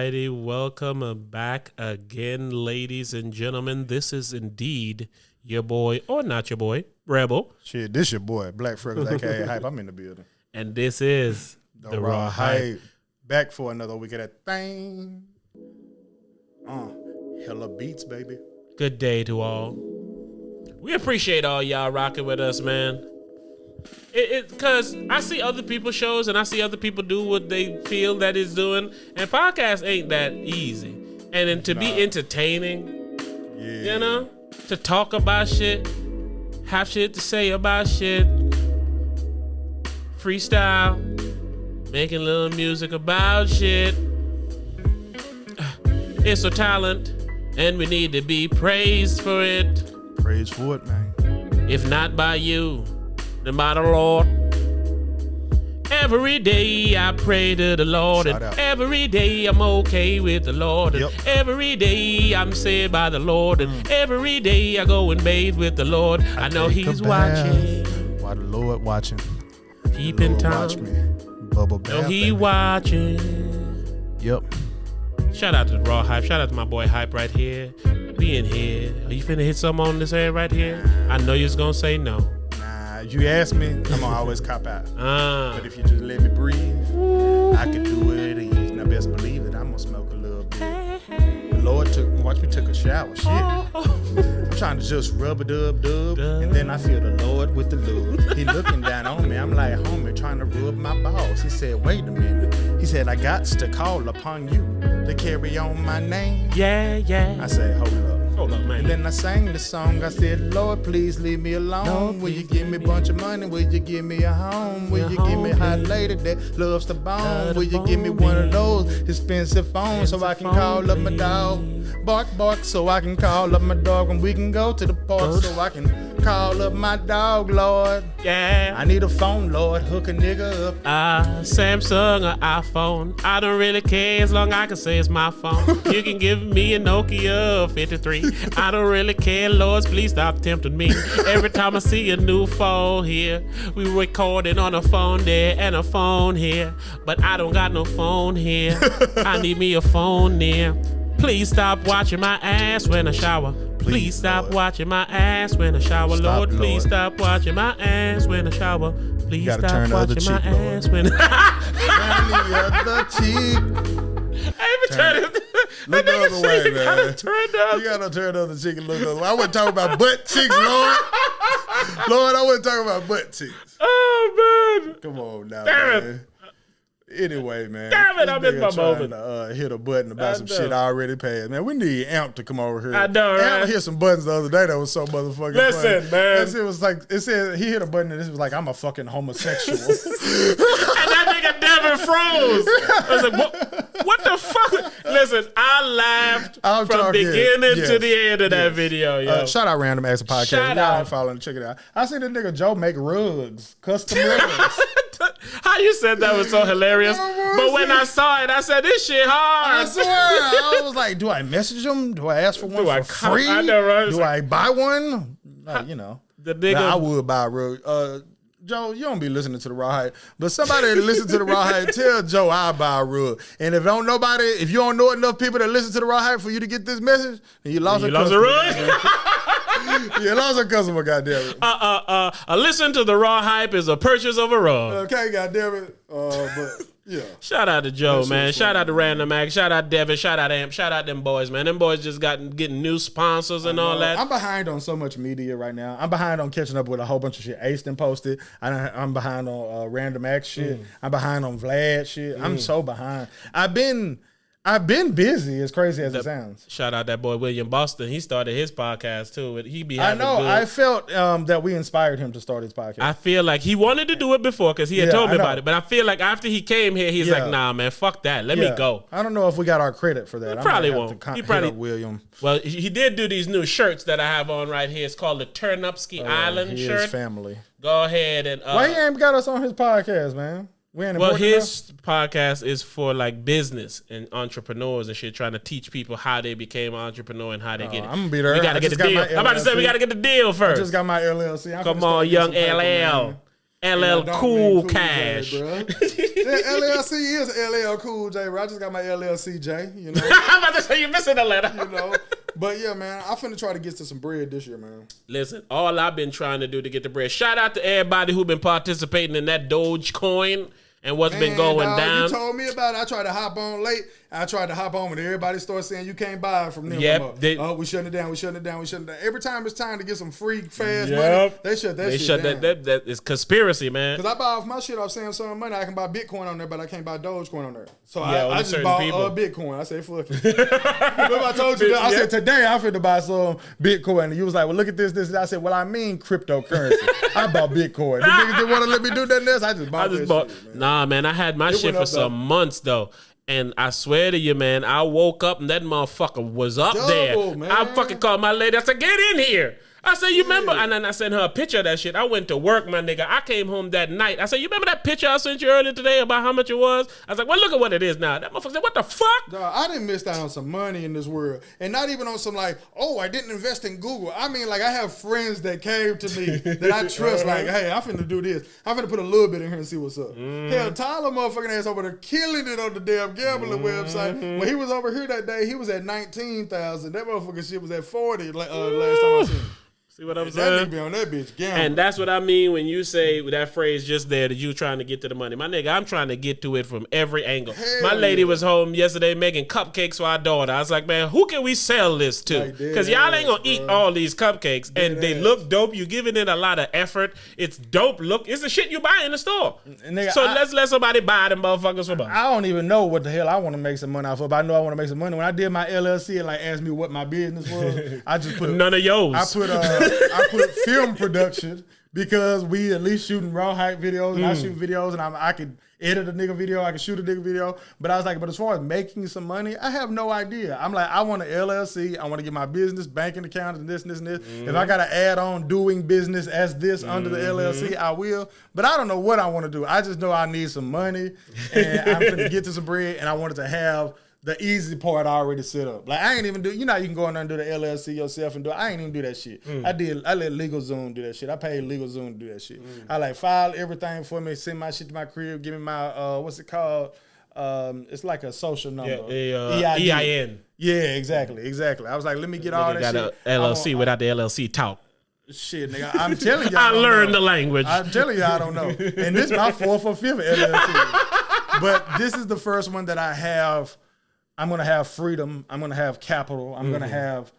righty. Welcome back again, ladies and gentlemen. This is indeed your boy, or not your boy, Rebel. Shit, this your boy, Black Freckles, a.k.a. Hype. I'm in the building. And this is The Raw Hype. Back for another week of that thing. Hella beats, baby. Good day to all. We appreciate all y'all rocking with us, man. Because I see other people's shows and I see other people do what they feel that is doing, and podcasts ain't that easy. And then to be entertaining, you know, to talk about shit, have shit to say about shit, freestyle, making little music about shit. It's a talent, and we need to be praised for it. Praise for it, man. If not by you, then by the Lord. Every day I pray to the Lord, and every day I'm okay with the Lord, and every day I'm saved by the Lord, and every day I go and bathe with the Lord. I know He's watching. Why the Lord watching? Keeping time. Watch me. Bubble bath. No, He watching. Yep. Shout out to the Raw Hype. Shout out to my boy Hype right here. Being here. Are you finna hit something on this head right here? I know you're gonna say no. You ask me, I'm gonna always cop out. But if you just let me breathe, I can do it easy. Now best believe it, I'm gonna smoke a little bit. The Lord watch me took a shower. Shit. I'm trying to just rub a dub, and then I feel the Lord with the lube. He looking down on me. I'm like, homie, trying to rub my balls. He said, wait a minute. He said, I got to call upon you to carry on my name. Yeah. I said, hold up. Hold up, man. And then I sang the song. I said, Lord, please leave me alone. Lord, will you give me a bunch of money? Will you give me a home? Will you give me a hot lady that loves the bone? Will you give me one of those expensive phones so I can call up my dog? Bark, bark, so I can call up my dog, and we can go to the park so I can call up my dog, Lord. Yeah. I need a phone, Lord. Hook a nigga up. Samsung or iPhone. I don't really care as long as I can say it's my phone. You can give me a Nokia 53. I don't really care, Lord. Please stop tempting me. Every time I see a new phone here, we recording on a phone there and a phone here. But I don't got no phone here. I need me a phone there. Please stop watching my ass when I shower. Please stop watching my ass when I shower, Lord. Please stop watching my ass when I shower. Please stop watching my ass when I Turn the other cheek. Look the other way, man. You gotta turn the other cheek and look the other way. I wasn't talking about butt cheeks, Lord. Lord, I wasn't talking about butt cheeks. Oh, man. Come on now, Damn man. Anyway, man. Damn it, I missed my moment. To, hit a button about some shit I already passed. Man, we need Amp to come over here. I know, right? Amp hit some buttons the other day that was so motherfucking Listen, funny. man. It was like, it said, he hit a button and it was like, I'm a fucking homosexual. And that nigga Devin froze. I was like, what the fuck? Listen, I laughed from beginning to the end of that video, yo. Shout out Random Acts Podcast. Shout Y'all out. ain't following, check it out. I seen this nigga Joe make rugs, custom rugs. How you said that was so hilarious. But when I saw it, I said, this shit hard. I swear. I was like, do I message him? Do I ask for one for free? I know, right? Do I buy one? You know. The nigga. Now, I would buy a rug. Joe, you don't be listening to the Raw Hype, but somebody that listen to the Raw Hype, tell Joe I'll buy a rug. And if you don't know enough people that listen to the Raw Hype for you to get this message, then you lost a customer. You lost a customer, goddammit. A listen to the Raw Hype is a purchase of a rug. Okay, goddammit. But yeah. Shout out to Joe, man. Shout out to Random Act. Shout out Devin. Shout out Amp. Shout out them boys, man. Them boys just getting new sponsors and all that. I'm behind on so much media right now. I'm behind on catching up with a whole bunch of shit Ace done posted. I'm behind on Random Act shit. I'm behind on Vlad shit. I'm so behind. I've been busy, as crazy as it sounds. Shout out that boy William Boston. He started his podcast too. He be I having know. good. I felt that we inspired him to start his podcast. I feel like he wanted to do it before because he had told me about it. But I feel like after he came here, he's like, nah, man, fuck that. Let me go. I don't know if we got our credit for that. He probably won't. He probably William. Well, he did do these new shirts that I have on right here. It's called the Turnupski Island shirt. His family. Go ahead and. Why he ain't got us on his podcast, man? Well, his podcast is for like business and entrepreneurs and shit, trying to teach people how they became an entrepreneur and how they get it. I'm gonna be there. We gotta get the deal. I'm about to say we gotta get the deal first. I just got my LLC. Come on, young LL. LL Cool Cash. This LLC is LL Cool J, bro. I just got my LLCJ, you know. I'm about to say you're missing a letter. You know. But yeah, man, I'm finna try to get to some bread this year, man. Listen, all I've been trying to do to get the bread. Shout out to everybody who been participating in that DogeCoin and what's been going down. You told me about it. I tried to hop on late. I tried to hop on when everybody started saying you can't buy it from them. Yep. We shutting it down. We shutting it down. We shutting it down. Every time it's time to get some free, fast money, they shut that shit down. That is conspiracy, man. Because I buy off my shit off Samsung money. I can buy Bitcoin on there, but I can't buy Dogecoin on there. So I just bought Bitcoin. I said, fuck it. Remember I told you that? I said, today I'm finna buy some Bitcoin. And you was like, well, look at this. I said, well, I mean cryptocurrency. I bought Bitcoin. The niggas didn't want to let me do nothing else. I just bought shit, man. Nah, man, I had my shit for some months, though. And I swear to you, man, I woke up and that motherfucker was up there. Man. I fucking called my lady. I said, get in here. I said, you remember? And then I sent her a picture of that shit. I went to work, my nigga. I came home that night. I said, you remember that picture I sent you earlier today about how much it was? I was like, well, look at what it is now. That motherfucker said, what the fuck? Dog, I didn't miss out on some money in this world. And not even on some like, oh, I didn't invest in Google. I mean, like, I have friends that came to me that I trust. Like, hey, I'm finna do this. I'm finna put a little bit in here and see what's up. Hell, Tyler motherfucking ass over there killing it on the damn gambling website. When he was over here that day, he was at 19,000. That motherfucking shit was at 40 last time I seen him. See what I'm saying? That nigga be on that bitch gambling. And that's what I mean when you say that phrase just there that you trying to get to the money. My nigga, I'm trying to get to it from every angle. My lady was home yesterday making cupcakes for our daughter. I was like, man, who can we sell this to? Because y'all ain't going to eat all these cupcakes. And they look dope. You giving it a lot of effort. It's dope. Look, it's the shit you buy in the store. Nigga, so let's let somebody buy them motherfuckers for money. I don't even know what the hell I want to make some money off of. I know I want to make some money. When I did my LLC, it like asked me what my business was. I just put none of yours. I put film production because we at least shooting raw hype videos and I shoot videos and I could edit a nigga video, I could shoot a nigga video. But I was like, but as far as making some money, I have no idea. I'm like, I want an LLC. I want to get my business, banking account and this and this and this. If I got to add on doing business as this under the LLC, I will. But I don't know what I want to do. I just know I need some money and I'm going to get to some bread and I wanted to have the easy part I already set up. Like, I ain't even do, you know, you can go in there and do the LLC yourself and do it. I ain't even do that shit. I let LegalZoom do that shit. I paid LegalZoom to do that shit. I like file everything for me, send my shit to my crib, give me my, what's it called? It's like a social number. EIN. Yeah, exactly. I was like, let me get all that shit. Got a LLC without the LLC talk. Shit, nigga, I'm telling you. I learned the language. I'm telling you, I don't know. And this is my 4th or 5th LLC. But this is the first one that I have. I'm going to have freedom. I'm going to have capital. I'm going to have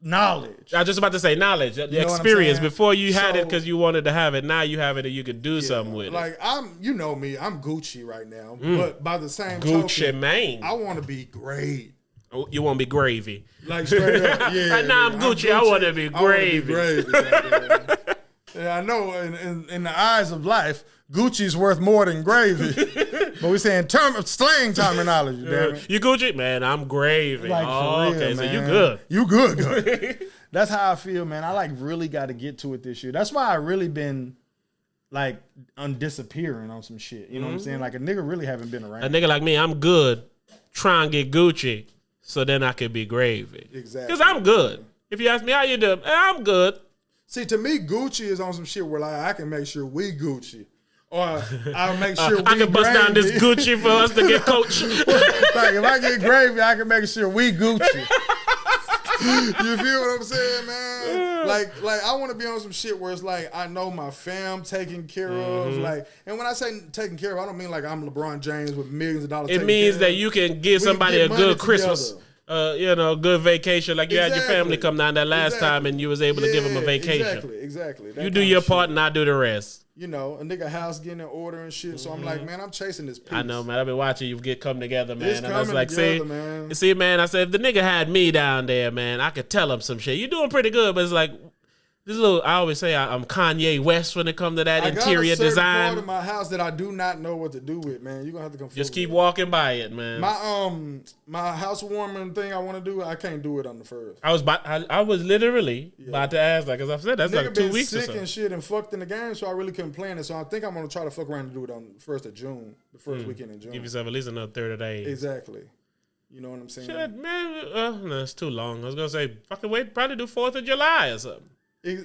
knowledge. I was just about to say knowledge, the experience. Before you had it because you wanted to have it. Now you have it and you could do something with it. Like, you know me, I'm Gucci right now. But by the same Gucci, token, man. I want to be great. Oh, you want to be gravy. Like, straight up, yeah. Right now I'm Gucci. I want to be gravy. And I know in the eyes of life, Gucci's worth more than gravy. But we saying slang terminology, damn it. You Gucci? Man, I'm gravy. Like, for real, okay, man. so you good. You good. That's how I feel, man. I like really got to get to it this year. That's why I really been like disappearing on some shit. You know what I'm saying? Like a nigga really haven't been around. A nigga like me, I'm good. Try and get Gucci so then I could be gravy. Exactly. Because I'm good. If you ask me how you doing, I'm good. See, to me, Gucci is on some shit where like I can make sure we Gucci. Or I'll make sure I can bust down this Gucci for us to get coach. Like if I get gravy, I can make sure we Gucci. You feel what I'm saying, man? Like I want to be on some shit where it's like I know my fam taken care of. Like, and when I say taken care of, I don't mean like I'm LeBron James with millions of dollars. It means that you can give somebody a good Christmas. Good vacation. Like you had your family come down that last time and you was able to give them a vacation. Exactly. You do your part and I do the rest. You know, a nigga house getting in order and shit. So I'm like, man, I'm chasing this piece. I know, man. I've been watching you come together, man. It's and I was like, together, man. See, man, I said, if the nigga had me down there, man, I could tell him some shit. You doing pretty good, but it's like, this little, I always say I'm Kanye West when it comes to that interior design. I got a part of my house that I do not know what to do with, man. You're going to have to come Just keep walking by it, man. My housewarming thing I want to do, I can't do it on the first. I was literally about to ask that because I've said that's nigga like 2 weeks or so. Been sick and shit and fucked in the game, so I really couldn't plan it. So I think I'm going to try to fuck around and do it on the 1st of June, the first weekend in June. Give yourself at least another 30 days. Exactly. You know what I'm saying? Shit, man, no, it's too long. I was going to say, fucking wait, probably do 4th of July or something.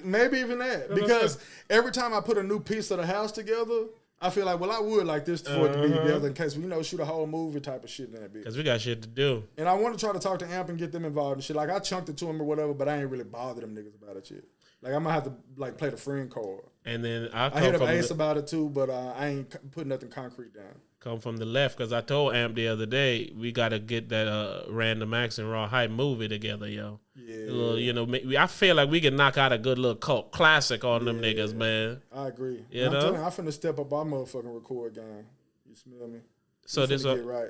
Maybe even that. Because every time I put a new piece of the house together, I feel like, well, I would like this for it to be together in case we, shoot a whole movie type of shit in that bitch. Because we got shit to do. And I want to try to talk to Amp and get them involved and shit. Like, I chunked it to him or whatever, but I ain't really bothered them niggas about it shit. Like, I'm going to have to, like, play the friend card. And then I hit up Ace about it, too, but I ain't putting nothing concrete down. Come from the left, because I told Amp the other day, we got to get that Random Acts and Raw Hype movie together, yo. Yeah. I feel like we can knock out a good little cult classic on them niggas, man. I agree. I'm telling you, I'm finna step up our motherfucking record game. You smell me? So this get right.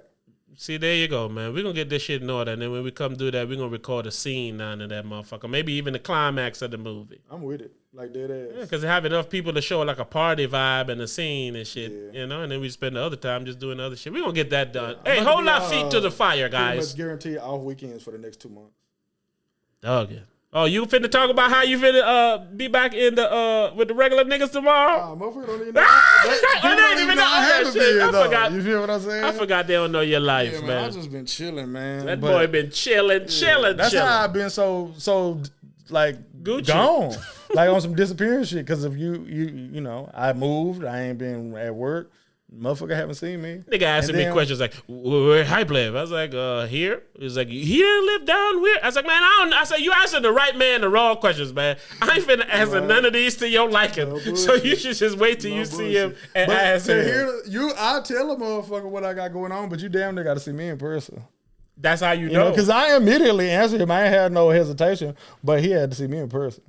See, there you go, man. We're going to get this shit in order, and then when we come do that, we're going to record a scene down in that motherfucker. Maybe even the climax of the movie. I'm with it. Like dead ass. Yeah, because they have enough people to show like a party vibe and a scene and shit, and then we spend the other time just doing other shit. We're going to get that done. Yeah, hey, hold our feet to the fire, guys. Pretty much guaranteed off weekends for the next 2 months. Okay. Oh, you finna talk about how you finna be back in the with the regular niggas tomorrow? Motherfucker don't even know. They don't even know I have shit. I forgot. You feel what I'm saying? I forgot they don't know your life, man. I just been chilling, man. That boy been chilling. That's how I've been so like Gucci. Gone, like on some disappearing shit. Because if you know, I moved. I ain't been at work. Motherfucker haven't seen me. Nigga asking me questions like, where Hype live? I was like, here. He's like, he didn't live down where? I was like, man, I don't know. I said, you answered the right man the wrong questions, man. I ain't finna answer none of these to your liking. So you should just wait till you see him and ask him. I tell a motherfucker what I got going on, but you damn near got to see me in person. That's how you know. Because I immediately answered him. I ain't had no hesitation, but he had to see me in person.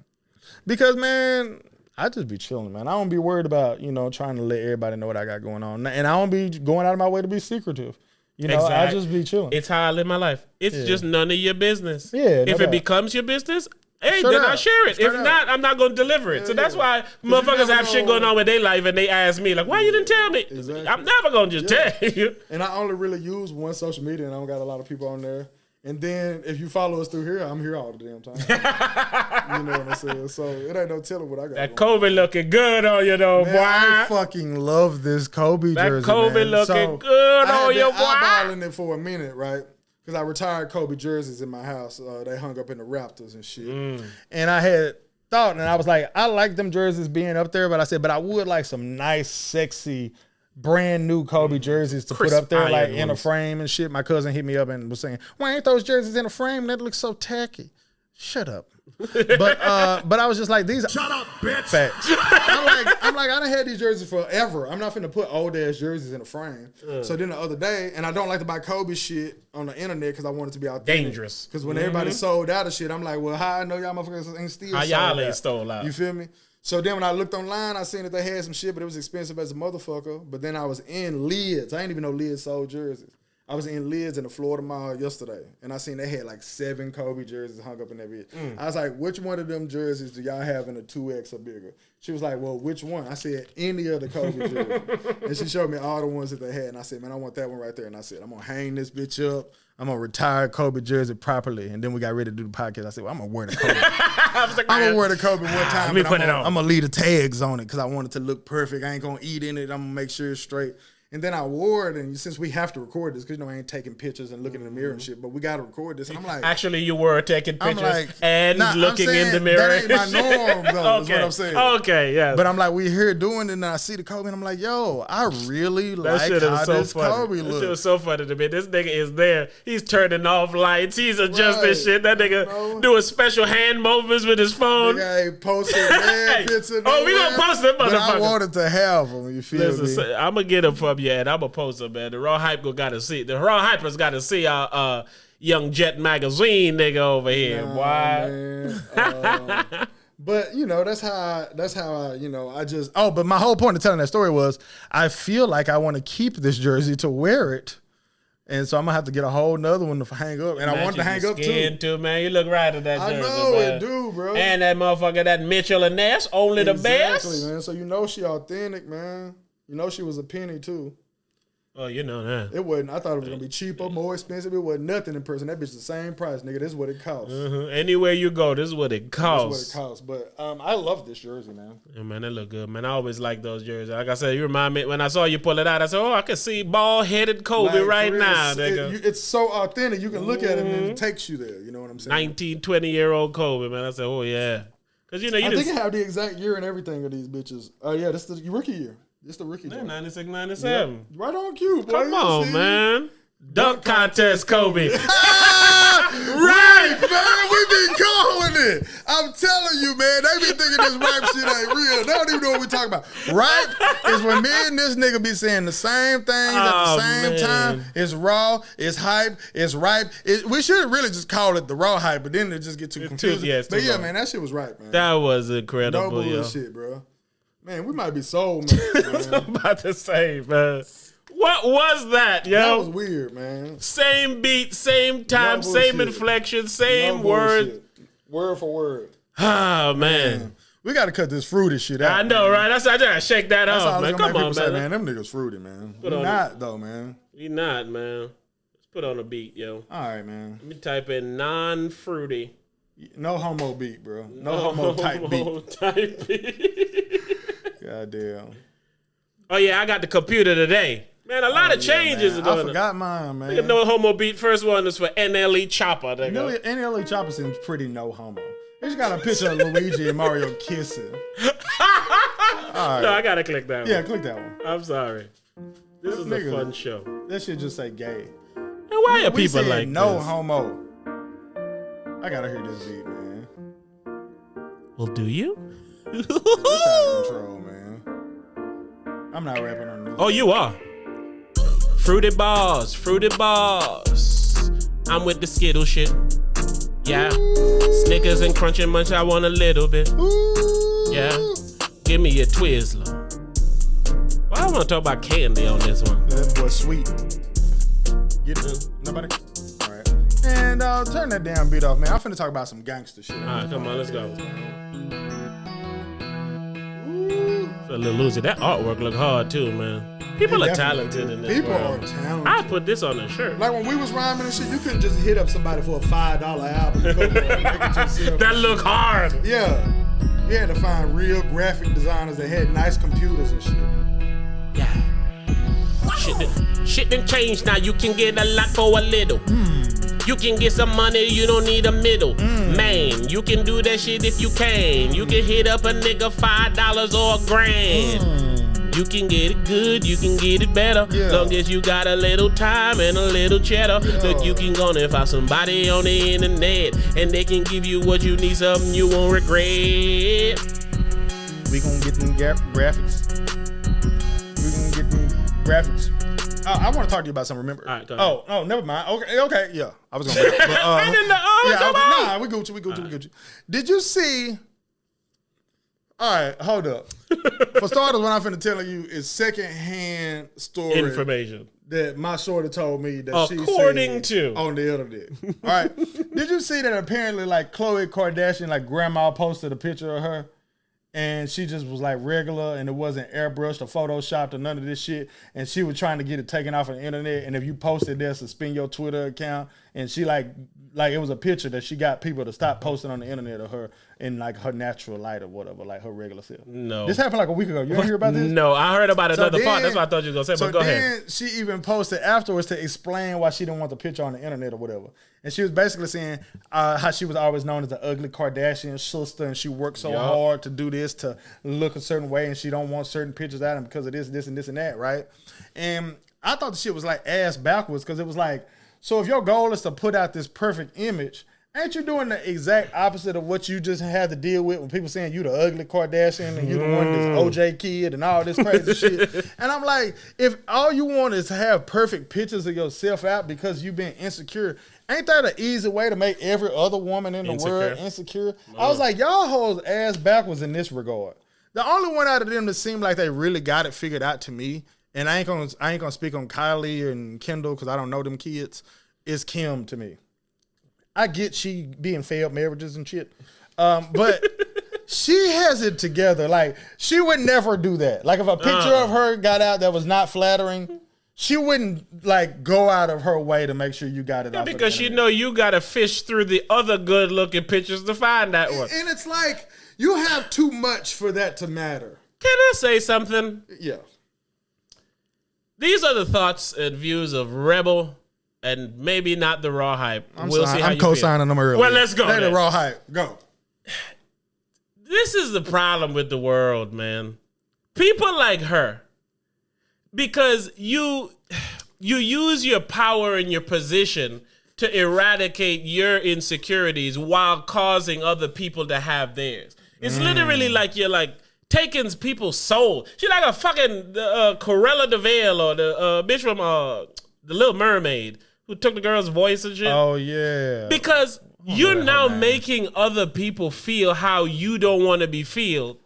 Because, man, I just be chilling, man. I don't be worried about, trying to let everybody know what I got going on. And I don't be going out of my way to be secretive. Exactly. I just be chilling. It's how I live my life. It's just none of your business. Yeah. If it becomes your business, hey, then I share it. If not, I'm not going to deliver it. So that's why motherfuckers have shit going on with their life and they ask me, like, why you didn't tell me? Exactly. I'm never going to just tell you. And I only really use one social media and I don't got a lot of people on there. And then if you follow us through here, I'm here all the damn time. You know what I'm saying? So it ain't no telling what I got. That Kobe looking good on you though, man, boy. I fucking love this Kobe jersey. That Kobe looking good on you, boy. I been eyeballing it for a minute, right? Because I retired Kobe jerseys in my house. They hung up in the Raptors and shit. And I had thought, and I was like, I like them jerseys being up there, but I said, but I would like some nice, sexy, brand new Kobe jerseys to put up there, like in a frame and shit. My cousin hit me up and was saying, why ain't those jerseys in a frame? That looks so tacky. Shut up. But I was just like, these shut up, bitch. Facts. I'm like, I done had these jerseys forever. I'm not finna put old ass jerseys in a frame. So then the other day, and I don't like to buy Kobe shit on the internet because I want it to be authentic. Dangerous. Because when everybody sold out of shit, I'm like, well, how I know y'all motherfuckers ain't still how y'all ain't stole out. You feel me? So then when I looked online, I seen that they had some shit, but it was expensive as a motherfucker. But then I was in Lids. I didn't even know Lids sold jerseys. I was in Lids in the Florida Mall yesterday, and I seen they had like 7 Kobe jerseys hung up in that bitch. I was like, which one of them jerseys do y'all have in a 2X or bigger? She was like, well, which one? I said, any of the Kobe jerseys. And she showed me all the ones that they had, and I said, man, I want that one right there. And I said, I'm going to hang this bitch up. I'm going to retire Kobe jersey properly. And then we got ready to do the podcast. I said, well, I'm going to wear the Kobe. I'm going to wear the Kobe one time. Let me put it on. I'm going to leave the tags on it because I want it to look perfect. I ain't going to eat in it. I'm going to make sure it's straight. And then I wore it, and since we have to record this, because I ain't taking pictures and looking in the mirror and shit, but we got to record this. And I'm like, actually, you were taking pictures and looking in the mirror. That ain't my norm, though. Okay. Is what I'm saying. Okay, yeah. But I'm like, we here doing it, and I see the Kobe, and I'm like, yo, I really like how this Kobe looks. That shit was so funny to me. This nigga is there. He's turning off lights. He's adjusting shit. That nigga doing special hand movements with his phone. Nigga ain't posted mad picture. Oh, we gonna post them, motherfucker. But I wanted to have them. You feel me? I'm gonna get them from you, and I'm gonna post them, man. The Raw Hype gotta see. The Raw Hypers gotta see our Young Jet magazine nigga over here. Why? But that's how I just. Oh, but my whole point of telling that story was I feel like I want to keep this jersey to wear it. And so I'm gonna have to get a whole nother one to hang up, and I want to hang up too. Man, you look right at that jersey. I know man. it do, bro. And that motherfucker, that Mitchell and Ness, only the best. Exactly, man. So she authentic, man. She was a penny too. Oh, you know that. It wasn't. I thought it was gonna be cheaper, more expensive. It wasn't nothing in person. That bitch the same price, nigga. This is what it costs. Anywhere you go, this is what it costs. This is what it costs. But I love this jersey, man. Yeah, man, they look good, man. I always like those jerseys. Like I said, you remind me when I saw you pull it out. I said, oh, I can see bald-headed Kobe right now, nigga. It's so authentic. You can look at it and it takes you there. You know what I'm saying? 19, 20-year-old Kobe, man. I said, oh yeah, because I think I have the exact year and everything of these bitches. Oh yeah, this is the rookie year. This the rookie. 96, 97. Yeah. Right on cue, boy. Come on, man. Dunk contest, Kobe. Right, man. We been calling it. I'm telling you, man. They be thinking this rap shit ain't real. They don't even know what we talking about. Rap is when me and this nigga be saying the same things at the same time. It's raw, it's hype, it's ripe. We should really just call it the raw hype, but then it just get too confusing. But yeah, man, that shit was right, man. That was incredible, no bullshit, bro. Man, we might be soulmates, man. That's what I'm about to say, man. What was that, yo? That was weird, man. Same beat, same time, same inflection, same word. Word for word. Oh, man. We got to cut this fruity shit out. I know, right? I gotta shake that off, man. Come on, man. Them niggas fruity, man. We not, though, man. We not, man. Let's put on a beat, yo. All right, man. Let me type in non-fruity. No homo beat, bro. No homo type beat. Goddamn. Oh, yeah, I got the computer today. Man, a lot of changes are going on. I forgot mine, man. Look at no homo beat. First one is for NLE Chopper. NLE Chopper seems pretty no homo. They just got a picture of Luigi and Mario kissing. All right. No, I got to click that one. Yeah, click that one. I'm sorry. This is a fun show. That should just say gay. And why are people like no this? homo. I got to hear this beat, man. Well, do you? It's out of control, man. I'm not rapping on this. Oh, you are. Fruity bars, fruity bars. I'm with the Skittle shit. Yeah. Snickers and Crunch and Munch, I want a little bit. Yeah. Give me a Twizzler. Well, I want to talk about candy on this one. That boy sweet. Get it? Nobody? All right. And turn that damn beat off, man. I'm finna talk about some gangster shit. All right, come on, let's go. A little loser. That artwork look hard too, man. People are talented in this People world. are talented. I put this on a shirt. Like when we was rhyming and shit, you couldn't just hit up somebody for a $5 album. That look hard. Yeah. You had to find real graphic designers that had nice computers and shit. Yeah. Shit done changed now. You can get a lot for a little. You can get some money, you don't need a middle. Man, you can do that shit if you can. You can hit up a nigga $5 or $1,000. You can get it good, you can get it better. Long as you got a little time and a little cheddar. Look, you can go and find somebody on the internet, and they can give you what you need, something you won't regret. We gonna get them graphics. I want to talk to you about something. Remember? All right, go ahead. Oh, never mind. Okay, yeah. I was gonna. But, nah, we Gucci. Did you see? All right, hold up. For starters, what I'm finna tell you is secondhand story information that my shorty told me that according to on the internet. All right, did you see that apparently like Khloe Kardashian, like grandma posted a picture of her? And she just was like regular, and it wasn't airbrushed or photoshopped or none of this shit. And she was trying to get it taken off of the internet. And if you posted there, suspend your Twitter account. And she like it was a picture that she got people to stop posting on the internet of her in like her natural light or whatever, like her regular self. No. This happened like a week ago. You didn't hear about this? No, I heard about another part. That's what I thought you were going to say, but go ahead. She even posted afterwards to explain why she didn't want the picture on the internet or whatever. And she was basically saying how she was always known as the ugly Kardashian sister, and she worked so hard to do this, to look a certain way, and she don't want certain pictures out of them because of this, and that, right? And I thought the shit was like ass backwards, because it was like, so if your goal is to put out this perfect image, ain't you doing the exact opposite of what you just had to deal with when people saying you the ugly Kardashian and you the one that's OJ kid and all this crazy shit? And I'm like, if all you want is to have perfect pictures of yourself out because you've been insecure, ain't that an easy way to make every other woman in the world insecure? I was like, y'all hold ass backwards in this regard. The only one out of them that seemed like they really got it figured out to me, and I ain't gonna speak on Kylie and Kendall because I don't know them kids, is Kim to me. I get she being failed marriages and shit, but she has it together. Like, she would never do that. Like, if a picture of her got out that was not flattering, she wouldn't like go out of her way to make sure you got it. Because she know you got to fish through the other good looking pictures to find that one. And it's like you have too much for that to matter. Can I say something? Yeah. These are the thoughts and views of Rebel, and maybe not the Raw Hype. I'm co-signing them early. Well, let's go. They're the Raw Hype. Go. This is the problem with the world, man. People like her Because you use your power and your position to eradicate your insecurities while causing other people to have theirs. It's literally like you're like taking people's soul. She's like a fucking Corella DeVille or the bitch from The Little Mermaid who took the girl's voice and shit. Oh, yeah. Because you're now making other people feel how you don't want to be felt.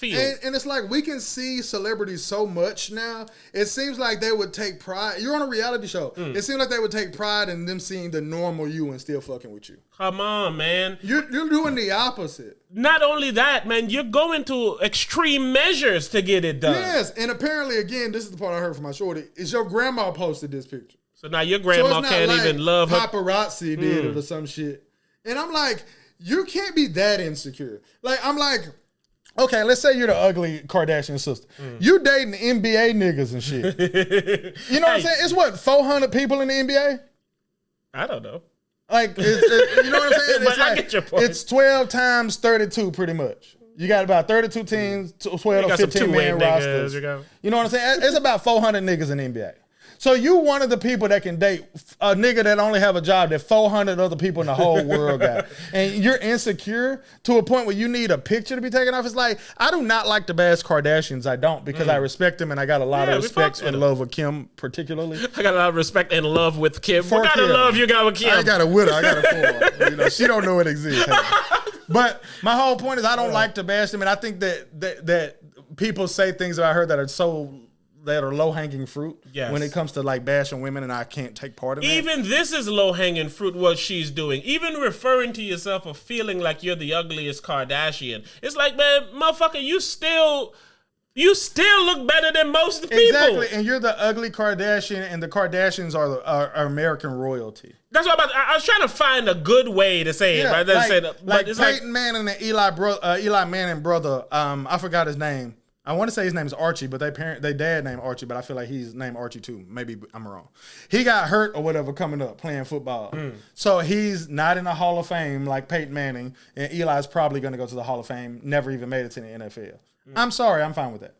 And it's like we can see celebrities so much now. It seems like they would take pride. You're on a reality show. It seems like they would take pride in them seeing the normal you and still fucking with you. Come on, man. You're doing the opposite. Not only that, man, you're going to extreme measures to get it done. Yes, and apparently, again, this is the part I heard from my shorty, is your grandma posted this picture. So now your grandma can't even love her. Paparazzi did it or some shit. And I'm like, you can't be that insecure. Like, I'm like, okay, let's say you're the ugly Kardashian sister. You dating NBA niggas and shit. You know what I'm saying? It's what, 400 people in the NBA? I don't know. Like, you know what I'm saying? But I get your point. It's 12 times 32 pretty much. You got about 32 teams, 12 or 15 man rosters. You know what I'm saying? It's about 400 niggas in the NBA. So you one of the people that can date a nigga that only have a job that 400 other people in the whole world got. And you're insecure to a point where you need a picture to be taken off. It's like, I do not like the Bass Kardashians. I don't, because I respect them and I got a lot of respect and love with Kim particularly. I got a lot of respect and love with Kim. What kind of love you got with Kim? I ain't got a with her. I got a for her. You know, she don't know it exists. But my whole point is I don't like to bash them. And I think that people say things about her that are low-hanging fruit when it comes to like bashing women, and I can't take part in that. Even this is low-hanging fruit, what she's doing. Even referring to yourself or feeling like you're the ugliest Kardashian. It's like, man, motherfucker, you still look better than most people. Exactly, and you're the ugly Kardashian, and the Kardashians are American royalty. That's what I was trying to find a good way to say it, right? Like Peyton Manning and Eli Manning brother, I forgot his name. I want to say his name is Archie, but they dad named Archie, but I feel like he's named Archie too. Maybe I'm wrong. He got hurt or whatever coming up playing football. So he's not in the Hall of Fame like Peyton Manning, and Eli's probably going to go to the Hall of Fame, never even made it to the NFL. I'm sorry, I'm fine with that.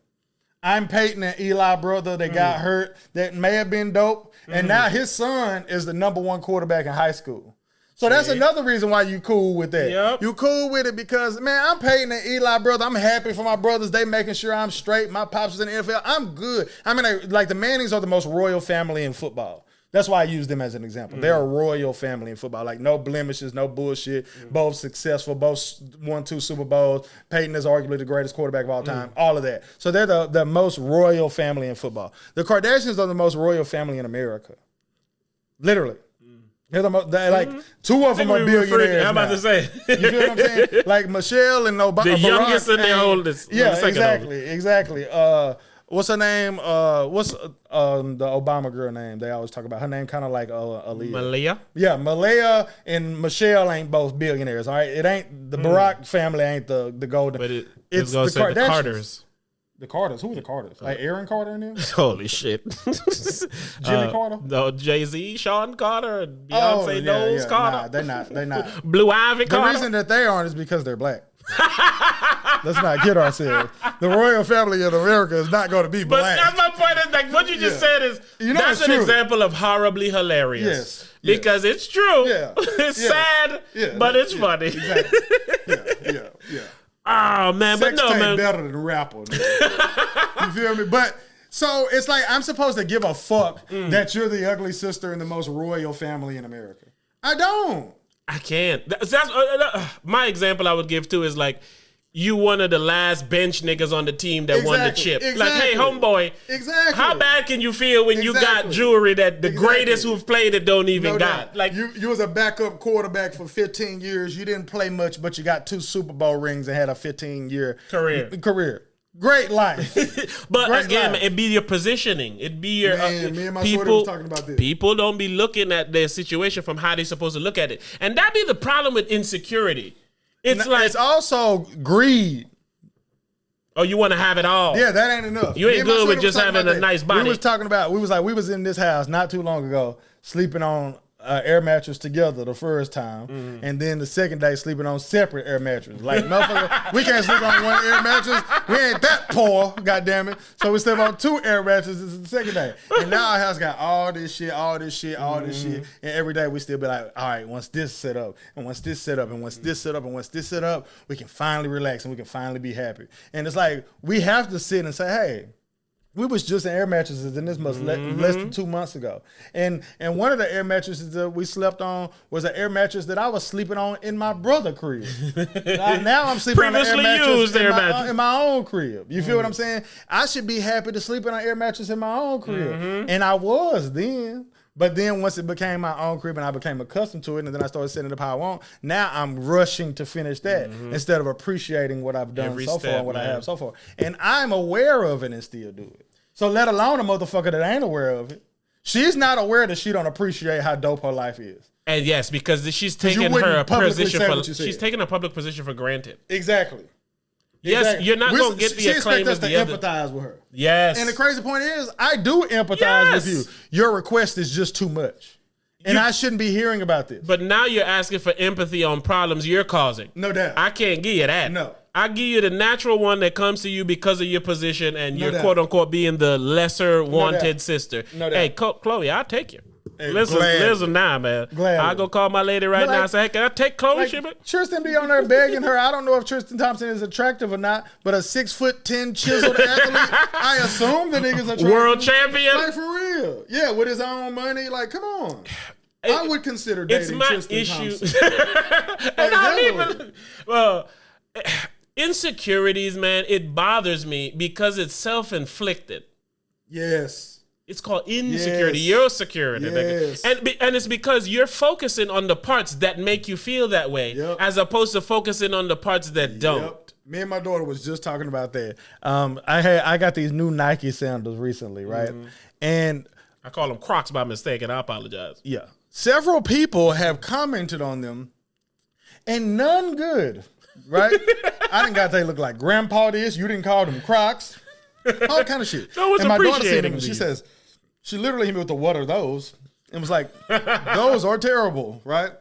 I'm Peyton and Eli brother that got hurt that may have been dope, and now his son is the #1 quarterback in high school. So that's another reason why you cool with that. Yep. You cool with it because, man, I'm Peyton and Eli brother. I'm happy for my brothers. They making sure I'm straight. My pops is in the NFL. I'm good. I mean, like the Mannings are the most royal family in football. That's why I use them as an example. They're a royal family in football. Like no blemishes, no bullshit. Both successful, both won 2 Super Bowls. Peyton is arguably the greatest quarterback of all time. All of that. So they're the most royal family in football. The Kardashians are the most royal family in America. Literally. They're like 2 of them are billionaires. I'm about to say. You feel what I'm saying? Like Michelle and Obama. The youngest and the oldest. Yeah, exactly. What's her name? What's the Obama girl name? They always talk about her name, kind of like Aaliyah. Malia? Yeah, Malia and Michelle ain't both billionaires. All right, it ain't the Barack family ain't the golden. But it's the Carters. The Carters. Who are the Carters? Like Aaron Carter and them? Holy shit. Jimmy Carter? No, Jay-Z, Sean Carter, and Beyonce Knowles Carter. Nah, they're not. Blue Ivy Carter. The reason that they aren't is because they're black. Let's not kid ourselves. The royal family in America is not going to be black. But that's my point. Is like what you just said is that's an example of horribly hilarious. Yes. Because it's true. Yeah. It's sad, but it's funny. Exactly. Yeah. Oh man, Sex but no, man. better than rapper. You feel me? But so it's like I'm supposed to give a fuck that you're the ugly sister in the most royal family in America. I don't. I can't. That's my example I would give too is like you one of the last bench niggas on the team that won the chip. Exactly. Like, hey, homeboy, how bad can you feel when you got jewelry that the greatest who've played it don't even got? Like you was a backup quarterback for 15 years. You didn't play much, but you got 2 Super Bowl rings and had a 15-year career. Great life. But great again, it'd be your positioning. It'd be your me and my shorty was talking about this. People don't be looking at their situation from how they're supposed to look at it. And that'd be the problem with insecurity. It's also greed. Oh, you want to have it all? Yeah, that ain't enough. You ain't good with just having a nice body. We was in this house not too long ago, sleeping on air mattress together the first time, and then the second day sleeping on separate air mattresses. Like, motherfucker, we can't sleep on one air mattress. We ain't that poor, goddamn it. So we sleep on 2 air mattresses the second day. And now our house got all this shit. And every day we still be like, all right, once this set up, and once this set up, and once this set up, and once this set up, we can finally relax and we can finally be happy. And it's like, we have to sit and say, hey, we was just in air mattresses in this much less than 2 months ago. And one of the air mattresses that we slept on was an air mattress that I was sleeping on in my brother's crib. Now I'm sleeping on an air mattress in my own crib. You feel what I'm saying? I should be happy to sleep in an air mattress in my own crib. And I was then. But then once it became my own crib and I became accustomed to it, and then I started setting it up how I want, now I'm rushing to finish that instead of appreciating what I've done so far and what I have so far. And I'm aware of it and still do it. So let alone a motherfucker that ain't aware of it. She's not aware that she don't appreciate how dope her life is. And yes, because she's taking her position she's taking a public position for granted. Exactly. Yes, you're not going to get the acclaim of the other. She expects us to empathize with her. Yes. And the crazy point is, I do empathize with you. Your request is just too much. And I shouldn't be hearing about this. But now you're asking for empathy on problems you're causing. No doubt. I can't give you that. No. I give you the natural one that comes to you because of your position and you're quote unquote being the lesser wanted sister. No doubt. Hey, Khloe, I'll take you. Hey, listen now, man. I'll go call my lady right now and say, hey, can I take Khloe? Tristan be on there begging her. I don't know if Tristan Thompson is attractive or not, but a 6'10" chiseled athlete, I assume the nigga's attractive. World champion? Like, for real. Yeah, with his own money. Like, come on. I would consider dating Tristan Thompson. And I don't even... Well... Insecurities, man, it bothers me because it's self-inflicted. Yes. It's called insecurity. Yes. Your security. Yes. And it's because you're focusing on the parts that make you feel that way as opposed to focusing on the parts that don't. Yep. Me and my daughter was just talking about that. I got these new Nike sandals recently, right? And I call them Crocs by mistake, and I apologize. Yeah. Several people have commented on them, and none good. Right? I didn't got they look like grandpa this. You didn't call them Crocs. All kind of shit. No one's and my daughter seen appreciating them. these. She says, she literally hit me with the what are those? And was like, those are terrible, right?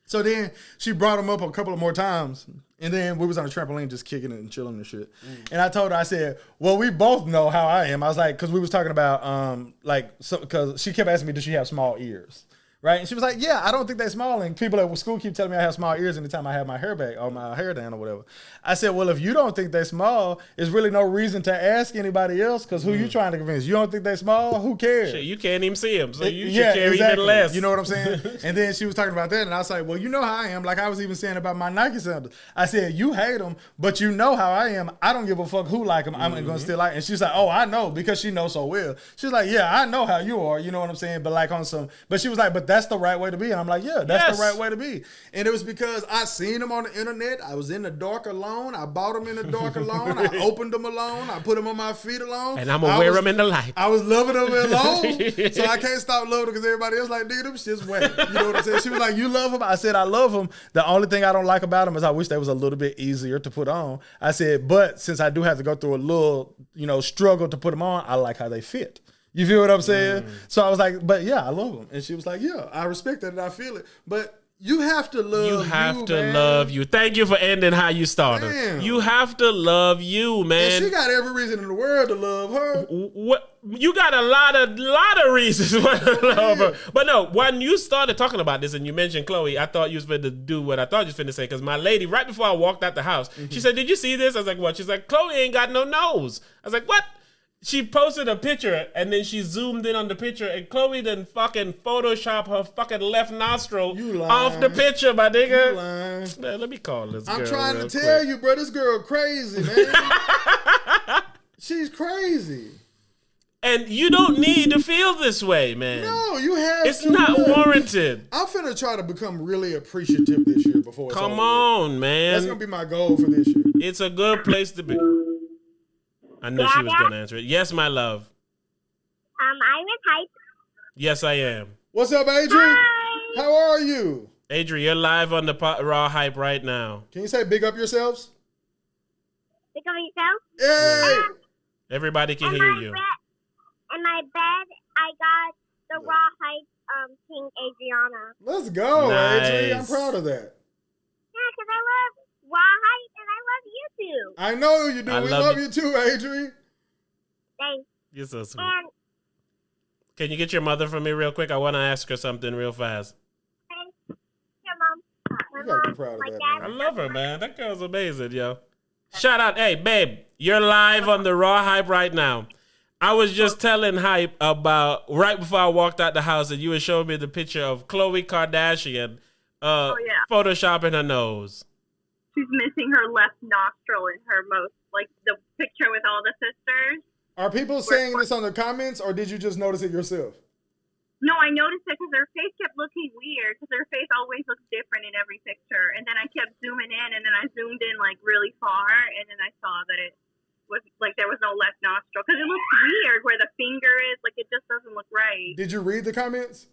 So then she brought them up a couple of more times. And then we was on a trampoline just kicking it and chilling and shit. And I told her, I said, well, we both know how I am. I was like, because we was talking about, because she kept asking me, does she have small ears? Right? And she was like, yeah, I don't think they're small. And people at school keep telling me I have small ears anytime I have my hair back or my hair down or whatever. I said, well, if you don't think they're small, there's really no reason to ask anybody else because who you trying to convince? You don't think they're small? Who cares? Shit, you can't even see them, so you should care even less. You know what I'm saying? And then she was talking about that, and I was like, well, you know how I am. Like I was even saying about my Nike sandals. I said, you hate them, but you know how I am. I don't give a fuck who like them. I'm going to still like them. And she's like, oh, I know, because she knows so well. She's like, yeah, I know how you are. You know what I'm saying? But like on some, but she was like, but that's the right way to be. And I'm like, yeah, that's the right way to be. And it was because I seen them on the internet. I was in the dark alone. I bought them in the dark alone. I opened them alone. I put them on my feet alone. And I'm going to wear them in the light. I was loving them alone. So I can't stop loving them because everybody else like, nigga, them shit's wet. You know what I'm saying? She was like, you love them? I said, I love them. The only thing I don't like about them is I wish they was a little bit easier to put on. I said, but since I do have to go through a little, struggle to put them on, I like how they fit. You feel what I'm saying? So I was like, but yeah, I love them. And she was like, yeah, I respect that and I feel it. But you have to love you. You have to love you. Thank you for ending how you started. Damn. You have to love you, man. And she got every reason in the world to love her. What? You got a lot of reasons to love her. But no, when you started talking about this and you mentioned Khloe, I thought you was going to do what I thought you was going to say. Because my lady, right before I walked out the house, she said, did you see this? I was like, what? She's like, Khloe ain't got no nose. I was like, what? She posted a picture and then she zoomed in on the picture and Khloe then fucking Photoshop her fucking left nostril off the picture, my nigga. Man, let me call this girl. I'm trying to tell you, bro, this girl crazy, man. She's crazy. And you don't need to feel this way, man. No, you have It's not warranted. I'm finna try to become really appreciative this year before it's over. Come on, man. That's gonna be my goal for this year. It's a good place to be. I knew she was going to answer it. Yes, my love. I'm with Hype. Yes, I am. What's up, Adrian? Hi. How are you? Adrian, you're live on the Raw Hype right now. Can you say big up yourselves? Big up yourself? Yay! Everybody can hear you. In my bed, I got the Raw Hype King Adriana. Let's go, Nice. Adri. I'm proud of that. Yeah, because I love Raw Hype and I love YouTube. I know you do. I We love love you. you too, Adri. Thanks. You're so sweet. And Can you get your mother for me real quick? I want to ask her something real fast. your mom. You gotta be proud of My that, dad. I love her, man. That girl's amazing, yo. Shout out. Hey, babe, you're live on the Raw Hype right now. I was just telling Hype about, right before I walked out the house, and you were showing me the picture of Khloe Kardashian photoshopping her nose. She's missing her left nostril in her most, like the picture with all the sisters. Are people saying this on the comments, or did you just notice it yourself? No, I noticed it because her face kept looking weird because her face always looks different in every picture. And then I kept zooming in, and then I zoomed in like really far, and then I saw that it was like there was no left nostril because it looks weird where the finger is. Like it just doesn't look right. Did you read the comments?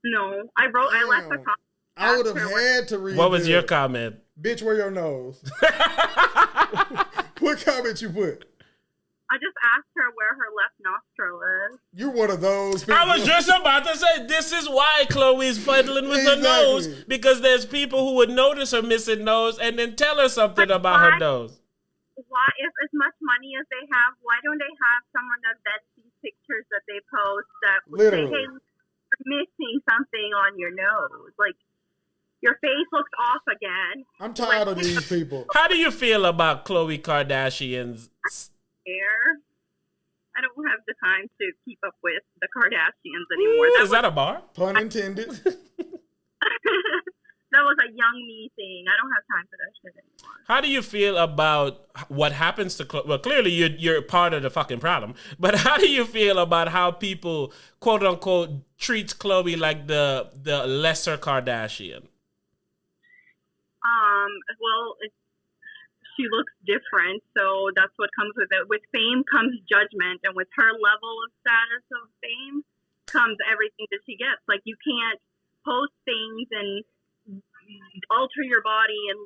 No, I left a comment. I would have had to read. What was your that. comment? Bitch, where your nose? What comment you put? I just asked her where her left nostril is. You're one of those people. I was just about to say, this is why Chloe's fiddling with her nose, because there's people who would notice her missing nose and then tell her something But about her nose. Why, if as much money as they have, why don't they have someone that vets these pictures that they post that would say, Literally. hey, you're missing something on your nose? Like, your face looks off again. I'm tired of these people. How do you feel about Khloe Kardashian's? Hair. I don't have the time to keep up with the Kardashians anymore. Is that a bar? Pun intended. That was a young me thing. I don't have time for that shit anymore. How do you feel about what happens to Khloe? Well, clearly you're part of the fucking problem. But how do you feel about how people, quote unquote, treats Khloe like the lesser Kardashian? Well, she looks different, so that's what comes with it. With fame comes judgment, and with her level of status of fame comes everything that she gets. Like, you can't post things and alter your body and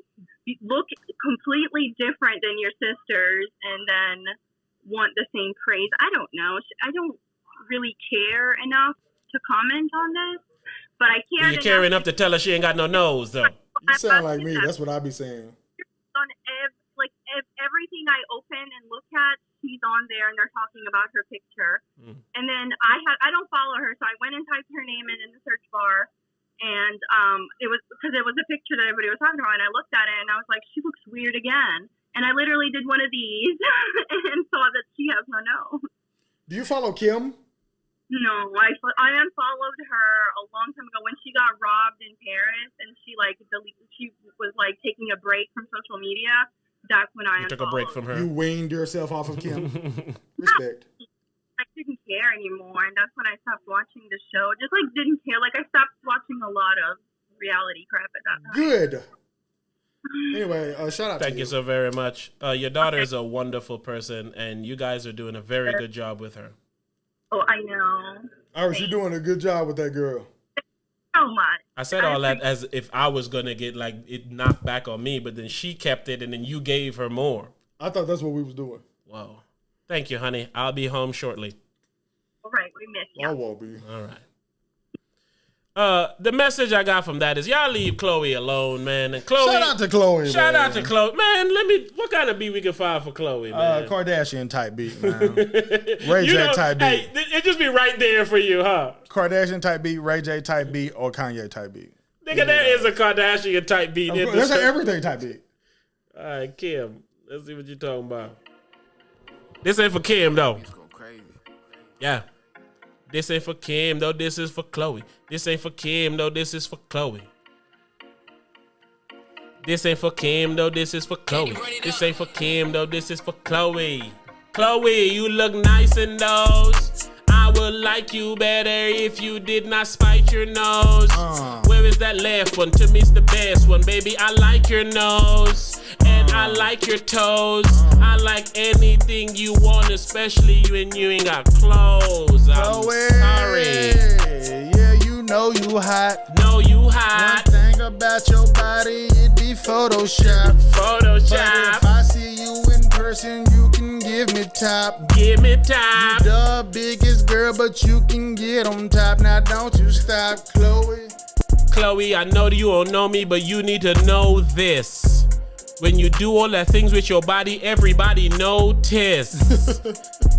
look completely different than your sisters and then want the same praise. I don't know. I don't really care enough to comment on this, but I care. You care enough to tell her she ain't got no nose, though. You sound like me. That's what I be saying. On everything I open and look at, she's on there and they're talking about her picture. And then I don't follow her, so I went and typed her name in the search bar, and it was because it was a picture that everybody was talking about, and I looked at it and I was like, she looks weird again. And I literally did one of these and saw that she has no nose. Do you follow Kim? No, I unfollowed her a long time ago when she got robbed in Paris, and she was like taking a break from social media. That's when I took a break from her. You weaned yourself off of Kim. Respect. I didn't care anymore, and that's when I stopped watching the show. Just like didn't care. Like I stopped watching a lot of reality crap at that time. Good. Anyway, shout out to you. Thank you so very much. Your daughter is a wonderful person, and you guys are doing a very good job with her. Oh, I know. Iris, you're doing a good job with that girl. So much. I said all that as if I was going to get like it knocked back on me, but then she kept it and then you gave her more. I thought that's what we was doing. Whoa. Thank you, honey. I'll be home shortly. All right, we miss you. I won't be. All right. The message I got from that is y'all leave Khloe alone, man. And Khloe, Shout out to Khloe. Shout out to Khloe. Man, what kind of beat we can find for Khloe, man? Kardashian type beat, man. Ray J type beat. Hey, it just be right there for you, huh? Kardashian type beat, Ray J type beat, or Kanye type beat. Nigga, there is a Kardashian type beat in There's the an show. everything type beat. All right, Kim. Let's see what you're talking about. This ain't for Kim, though. Yeah. This ain't for Kim, though. This is for Khloe. This ain't for Kim, though. This is for Khloe. This ain't for Kim, though. This is for Khloe. This ain't for Kim, though. This is for Khloe. Khloe, you look nice in those. I would like you better if you did not spite your nose. Where is that left one? To me's the best one, baby. I like your nose. And I like your toes. I like anything you want, especially when you ain't got clothes. I'm sorry. Yeah, you know you hot. No, you hot. One thing about your body, it be Photoshop. Photoshop. But if I see you in person, you can give me top. Give me time. The biggest girl, but you can get on top. Now don't you stop, Khloe. Khloe, I know that you don't know me, but you need to know this. When you do all that things with your body, everybody notice.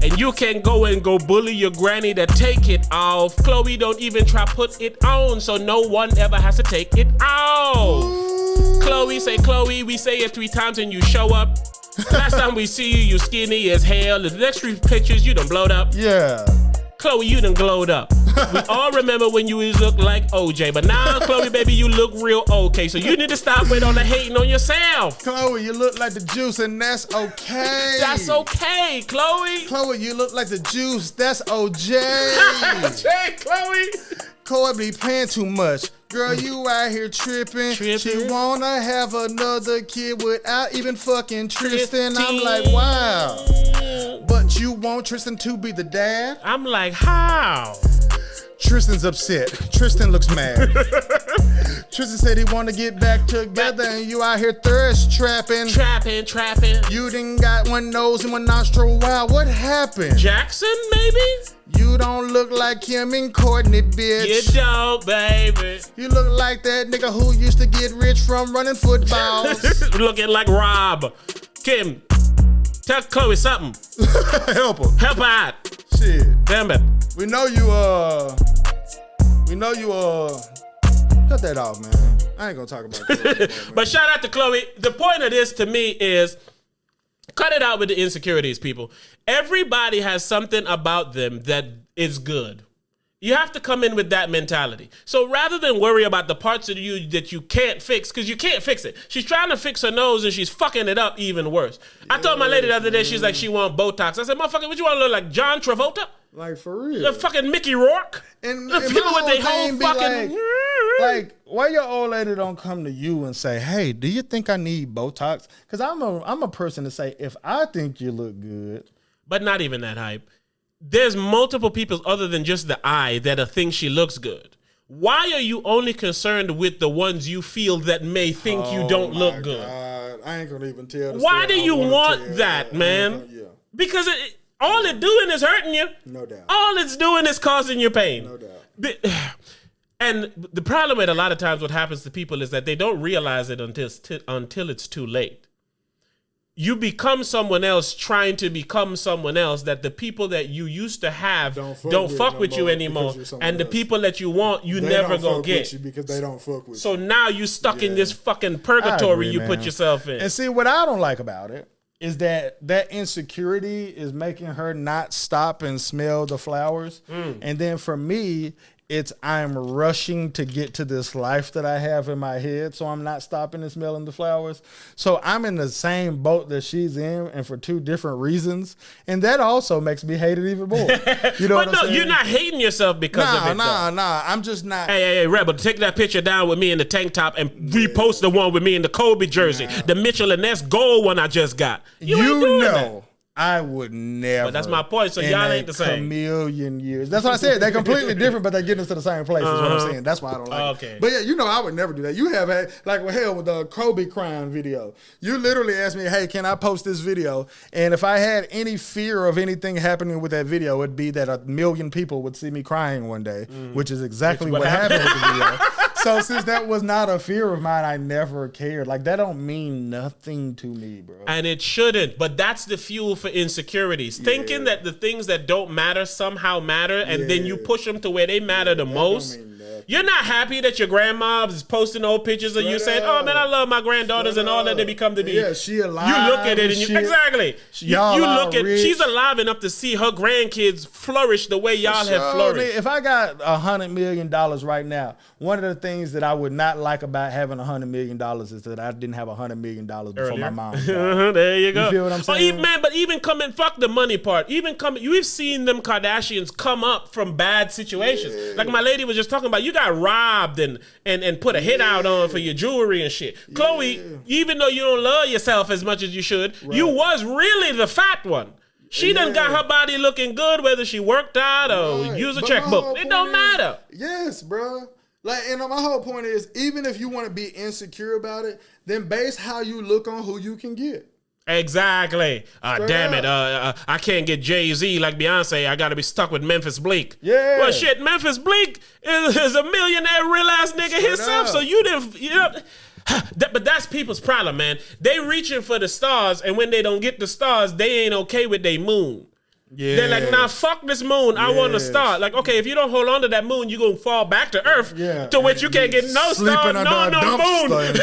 And you can go bully your granny to take it off. Khloe don't even try put it on, so no one ever has to take it off. Khloe, say Khloe, we say it 3 times and you show up. Last time we see you, you skinny as hell. The next 3 pictures, you done blowed up. Yeah. Khloe, you done glowed up. We all remember when you looked like OJ, but now, Khloe, baby, you look real okay. So you need to stop with all the hating on yourself. Khloe, you look like the juice, and that's okay. That's okay, Khloe. Khloe, you look like the juice. That's OJ. Hey, Khloe. Khloe be paying too much. Girl, you out here tripping. She wanna have another kid without even fucking Tristan. I'm like, wow. But you want Tristan to be the dad? I'm like, how? Tristan's upset. Tristan looks mad. Tristan said he want to get back together, and you out here thirst trapping. Trapping. You done got one nose and one nostril. Wow, what happened? Jackson, maybe? You don't look like Kim and Courtney, bitch. You don't, baby. You look like that nigga who used to get rich from running footballs. Looking like Rob. Kim, tell Khloe something. Help her. Help her out. Shit. Damn it. We know you, cut that off, man. I ain't gonna talk about that. But shout out to Khloe. The point of this to me is, cut it out with the insecurities, people. Everybody has something about them that is good. You have to come in with that mentality. So rather than worry about the parts of you that you can't fix, because you can't fix it. She's trying to fix her nose and she's fucking it up even worse. I told my lady the other day, she's like, she want Botox. I said, motherfucker, what you want to look like, John Travolta? Like, for real. The fucking Mickey Rourke? And the people with their whole fucking... Like, why your old lady don't come to you and say, hey, do you think I need Botox? Because I'm a person to say, if I think you look good. But not even that hype. There's multiple people other than just the eye that think she looks good. Why are you only concerned with the ones you feel that may think you don't look good? God. I ain't gonna even tell. Why do you want that, man? Because all it's doing is hurting you. No doubt. All it's doing is causing you pain. No doubt. And the problem with a lot of times what happens to people is that they don't realize it until it's too late. You become someone else trying to become someone else that the people that you used to have don't fuck with you anymore. And the people that you want, you never gonna get. You because they don't fuck with you. So now you stuck in this fucking purgatory you put yourself in. And see, what I don't like about it is that insecurity is making her not stop and smell the flowers. And then for me, it's I'm rushing to get to this life that I have in my head, so I'm not stopping and smelling the flowers. So I'm in the same boat that she's in, and for 2 different reasons, and that also makes me hate it even more. You know what I'm saying? You're not hating yourself because of it. Nah. I'm just not. Hey, Rebel, take that picture down with me in the tank top and repost the one with me in the Kobe jersey, the Mitchell and Ness gold one I just got. You ain't doing that. I would never. But that's my point. So y'all ain't the same. A million years. That's what I said. They're completely different, but they get us to the same place. Is what I'm saying. That's why I don't like it. But yeah, you know, I would never do that. You have had, like, with the Kobe crying video. You literally asked me, hey, can I post this video? And if I had any fear of anything happening with that video, it'd be that 1 million people would see me crying one day, which is exactly what happened with the video. So since that was not a fear of mine, I never cared. Like, that don't mean nothing to me, bro. And it shouldn't. But that's the fuel for insecurities. Thinking that the things that don't matter somehow matter, and then you push them to where they matter the most. You're not happy that your grandma is posting old pictures of you saying, oh, man, I love my granddaughters and all that they become to be. Yeah, she alive. You look at it and you... Exactly. You look at... She's alive enough to see her grandkids flourish the way y'all have flourished. If I got $100 million right now, one of the things that I would not like about having $100 million is that I didn't have $100 million before my mom died. There you go. You feel what I'm saying? But even coming... Fuck the money part. You've seen them Kardashians come up from bad situations. Yeah. Like my lady was just talking about, you got robbed and put a hit out on for your jewelry and shit. Khloe, even though you don't love yourself as much as you should, you was really the fat one. She done got her body looking good, whether she worked out or used a checkbook. It don't matter. Yes, bro. Like, and my whole point is, even if you want to be insecure about it, then base how you look on who you can get. Exactly. Damn it. I can't get Jay-Z like Beyonce. I got to be stuck with Memphis Bleak. Yeah. Well, shit, Memphis Bleak is a millionaire, real-ass nigga himself. So you didn't, but that's people's problem, man. They reaching for the stars, and when they don't get the stars, they ain't okay with their moon. Yeah. They're like, nah, fuck this moon. I want a star. Like, okay, if you don't hold on to that moon, you're going to fall back to Earth, to which you can't get no star, no moon.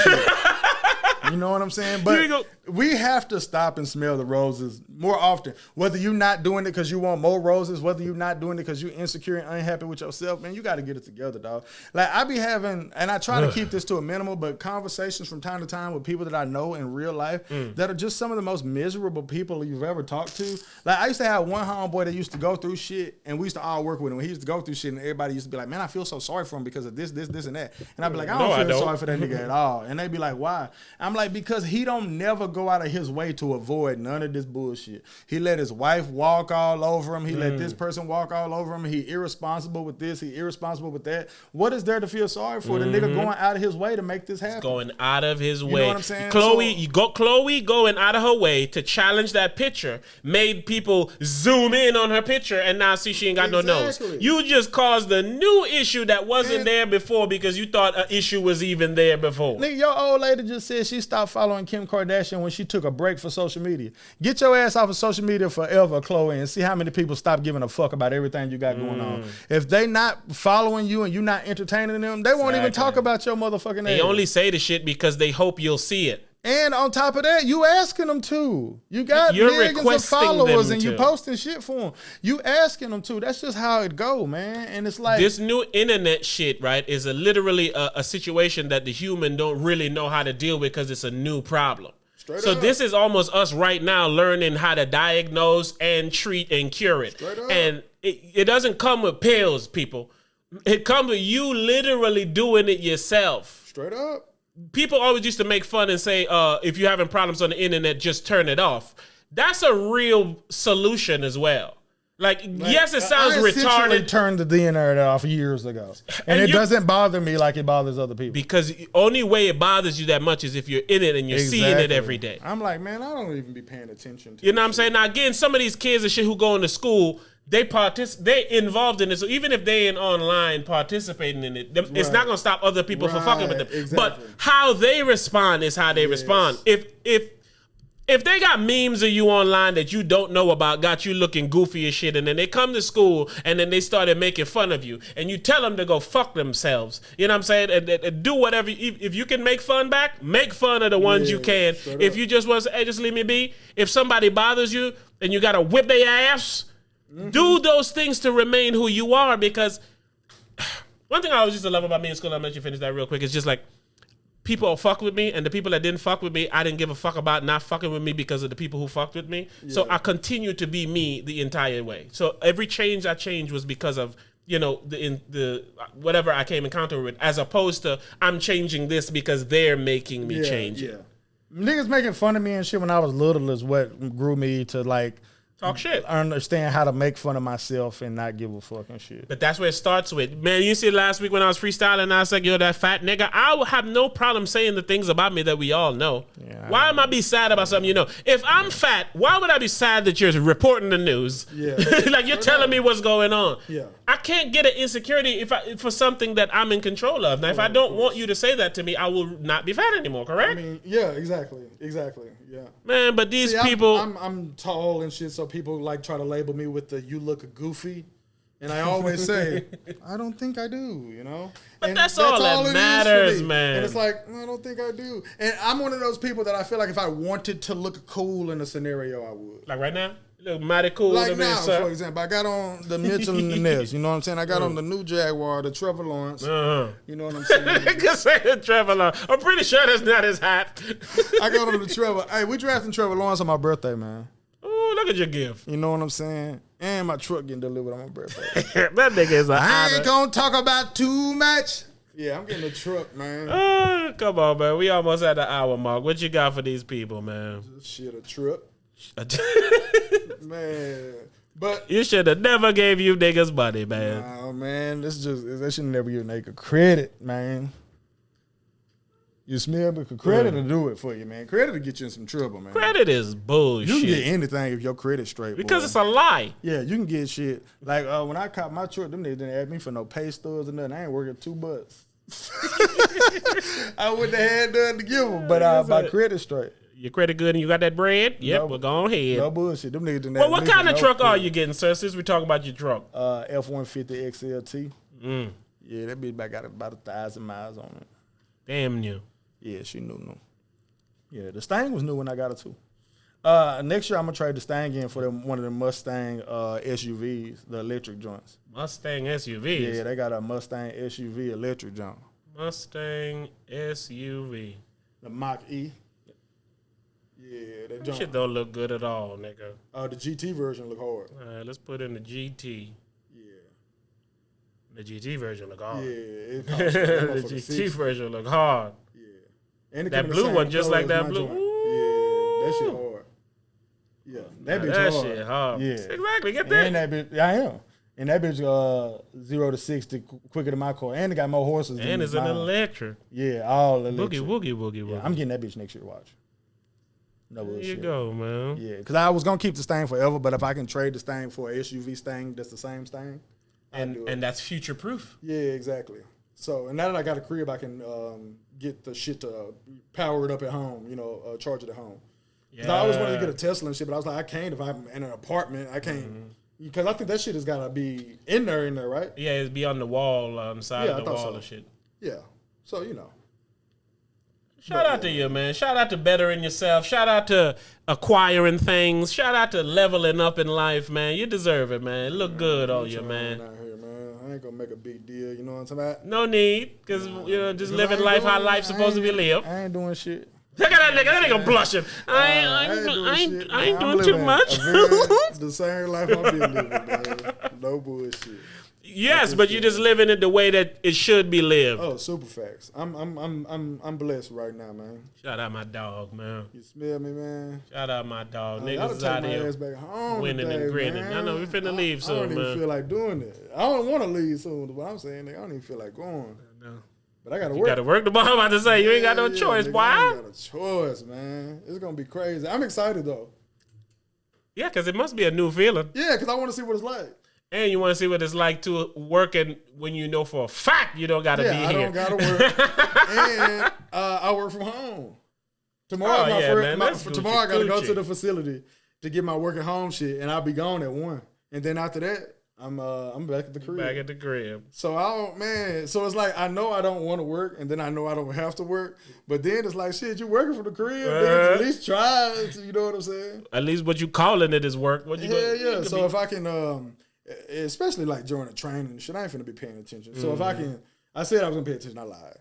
You know what I'm saying? But we have to stop and smell the roses more often. Whether you're not doing it because you want more roses, whether you're not doing it because you're insecure and unhappy with yourself, man, you got to get it together, dog. Like, I be having, and I try to keep this to a minimal, but conversations from time to time with people that I know in real life that are just some of the most miserable people you've ever talked to. Like, I used to have one homeboy that used to go through shit, and we used to all work with him. He used to go through shit, and everybody used to be like, man, I feel so sorry for him because of this, and that. And I'd be like, I don't feel sorry for that nigga at all. And they'd be like, why? I'm like, because he don't never go out of his way to avoid none of this bullshit. He let his wife walk all over him. He let this person walk all over him. He irresponsible with this. He irresponsible with that. What is there to feel sorry for? The nigga going out of his way to make this happen. Going out of his way. You know what I'm saying? Khloe going out of her way to challenge that picture made people zoom in on her picture and now see she ain't got no nose. You just caused a new issue that wasn't there before because you thought an issue was even there before. Nigga, your old lady just said she stopped following Kim Kardashian when she took a break for social media. Get your ass off of social media forever, Khloe, and see how many people stop giving a fuck about everything you got going on. If they not following you and you not entertaining them, they won't even talk about your motherfucking ass. They only say the shit because they hope you'll see it. And on top of that, you asking them to. You got millions of followers and you posting shit for them. You asking them to. That's just how it go, man. And it's like this new internet shit, right, is literally a situation that the human don't really know how to deal with because it's a new problem. So this is almost us right now learning how to diagnose and treat and cure it. And it doesn't come with pills, people. It comes with you literally doing it yourself. Straight up. People always used to make fun and say, if you're having problems on the internet, just turn it off. That's a real solution as well. Like yes, it sounds retarded. I turned the internet off years ago. And it doesn't bother me like it bothers other people. Because the only way it bothers you that much is if you're in it and you're seeing it every day. I'm like, man, I don't even be paying attention to You know what I'm saying? Now, again, some of these kids and shit who go into school, they involved in it. So even if they ain't online participating in it, it's not going to stop other people from fucking with them. Exactly. But how they respond is how they respond. If they got memes of you online that you don't know about, got you looking goofy as shit, and then they come to school and then they started making fun of you, and you tell them to go fuck themselves. You know what I'm saying? And do whatever. If you can make fun back, make fun of the ones you can. If you just want to say, hey, just leave me be. If somebody bothers you and you got to whip their ass, do those things to remain who you are. Because one thing I always used to love about me in school, I'll let you finish that real quick, it's just like, people fuck with me, and the people that didn't fuck with me, I didn't give a fuck about not fucking with me because of the people who fucked with me. Yeah. So I continued to be me the entire way. So every change I changed was because of, the whatever I came in encounter with, as opposed to I'm changing this because they're making me change it. Niggas making fun of me and shit when I was little is what grew me to like talk shit. I understand how to make fun of myself and not give a fucking shit. But that's where it starts with. Man, you see last week when I was freestyling, I was like, yo, that fat nigga, I would have no problem saying the things about me that we all know. Yeah, why am I be sad about something you know? If I'm fat, why would I be sad that you're reporting the news? Yeah. Like you're telling me what's going on. Yeah. I can't get an insecurity for something that I'm in control of. Now, if I don't want you to say that to me, I will not be fat anymore, correct? I mean, yeah, exactly. Yeah. Man, but these people... I'm tall and shit, so people like try to label me with the you look goofy. And I always say, I don't think I do, you know? But and that's all that matters, man. And it's like, I don't think I do. And I'm one of those people that I feel like if I wanted to look cool in a scenario, I would. Like right now? You look mighty cool. Like now, for example, I got on the Mitchell and the Ness, you know what I'm saying? I got on the new Jaguar, the Trevor Lawrence. You know what I'm saying? I can say the Trevor Lawrence. I'm pretty sure that's not his hat. I got on the Trevor. Hey, we drafting Trevor Lawrence on my birthday, man. Ooh, look at your gift. You know what I'm saying? And my truck getting delivered on my birthday. That nigga is I ain't gonna talk about too much. Yeah, I'm getting a truck, man. Come on, man. We almost at the hour mark. What you got for these people, man? Shit, a truck. Man. But you should have never gave you niggas money, man. Nah, man. They should never give a nigga credit, man. You smell me? Because credit will do it for you, man. Credit will get you in some trouble, man. Credit is bullshit. You can get anything if your credit's straight, because boy. it's a lie. Yeah, you can get shit. Like when I caught my truck, them niggas didn't ask me for no pay stubs or nothing. I ain't working $2. I wouldn't have had nothing to give them, but my credit straight. Your credit good and you got that bread? Yep, No, well, go ahead. No bullshit. Them niggas didn't Well, ask what me kind for of no truck are credit. you getting, sir, since we talk about your truck? F-150 XLT. Yeah, that bitch got about 1,000 miles on it. Damn new. Yeah, she new. Yeah, the Stang was new when I got it too. Next year I'm gonna trade the Stang in for one of the Mustang SUVs, the electric joints. Mustang SUVs? Yeah, they got a Mustang SUV electric joint. Mustang SUV. The Mach-E. Yeah, that joint. Shit don't look good at all, nigga. The GT version look hard. All right, let's put in the GT. Yeah. The GT version look hard. Yeah, it The costs that GT $60. version look hard. Yeah. And it That come in the blue same one, just color like as that my blue. joint. Yeah, that shit hard. Yeah, that bitch That hard. shit hard. Yeah. Exactly, get that. And that bitch, I am. And that bitch 0 to 60 quicker than my car. And it got more horses than And it's an mine. electric. Yeah, all electric. Boogie. Yeah, I'm getting that bitch next year, watch. No There bullshit. you go, man. Yeah, because I was going to keep the Stang forever, but if I can trade the Stang for an SUV Stang that's the same Stang, I'd do it. And that's future proof. Yeah, exactly. So, and now that I got a crib, I can get the shit to power it up at home, charge it at home. Yeah. I always wanted to get a Tesla and shit, but I was like, I can't if I'm in an apartment. I can't. Because I think that shit has got to be in there, right? Yeah, it's be on the wall, on the side of the wall and shit. Yeah. So, Shout out to you, man. Shout out to bettering yourself. Shout out to acquiring things. Shout out to leveling up in life, man. You deserve it, man. It look good on you, man. Out here, man. I ain't going to make a big deal, you know what I'm talking about? No need, because, just living life how life's supposed to be lived. I ain't doing shit. Look at that nigga. That nigga blushing. I ain't doing too much. The same life I've been living, man. No bullshit. Yes, but you're just living it the way that it should be lived. Oh, super facts. I'm blessed right now, man. Shout out my dog, man. You smell me, man? Shout out my dog. Niggas Gotta out take my here ass back home winning today, and grinning. man. I know we finna leave soon, I don't even man. feel like doing it. I don't want to leave soon. But I'm saying, nigga, I don't even feel like going. No. But I gotta You work. gotta work the ball. I'm about to say, you ain't got no choice, nigga, boy. I ain't got a choice, man. It's gonna be crazy. I'm excited though. Yeah, because it must be a new feeling. Yeah, because I want to see what it's like. And you want to see what it's like to working when you know for a fact you don't got to be here. I don't gotta work, and I work from home. Tomorrow, tomorrow I gotta go to the facility to get my work at home shit, and I'll be gone at 1. And then after that, I'm back at the crib. Back at the crib. So so it's like I know I don't want to work, and then I know I don't have to work, but then it's like shit. You working from the crib? Then at least try. You know what I'm saying? At least what you calling it is work. What you yeah. So if I can, especially like during the training and shit, I ain't finna be paying attention. So if I can, I said I was gonna pay attention. I lied.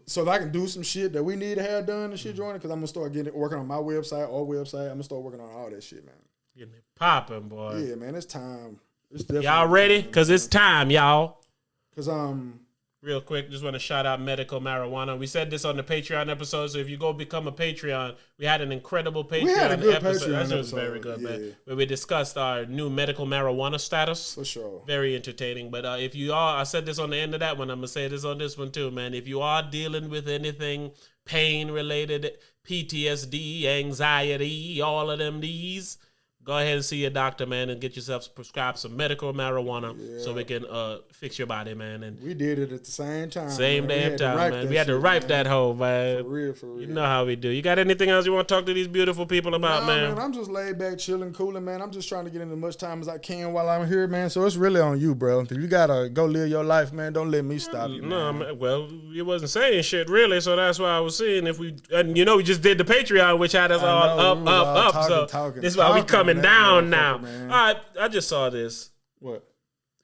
So if I can do some shit that we need to have done and shit, join it, because I'm gonna start working on my website, our website. I'm gonna start working on all that shit, man. Getting it popping, boy. Yeah, man, it's time. It's definitely y'all ready? Because it's time, y'all. Because real quick, just want to shout out medical marijuana. We said this on the Patreon episode, so if you go become a Patreon, we had an incredible Patreon episode. That was very good, man. Where we discussed our new medical marijuana status. For sure. Very entertaining. But if you are, I said this on the end of that one, I'm going to say this on this one too, man. If you are dealing with anything pain-related, PTSD, anxiety, all of them these, go ahead and see your doctor, man, and get yourself prescribed some medical marijuana so we can fix your body, man. And we did it at the same time. Same damn time, man. We had to ripe that hoe, man. For real. You know how we do. You got anything else you want to talk to these beautiful people about, man? I'm just laid back, chilling, cooling, man. I'm just trying to get in as much time as I can while I'm here, man. So it's really on you, bro. If you got to go live your life, man, don't let me stop you, No, man. Well, you wasn't saying shit, really, so that's why I was saying if we... And, we just did the Patreon, which had us all up. Talking, this is why we coming down now. Man. All right, I just saw this. What?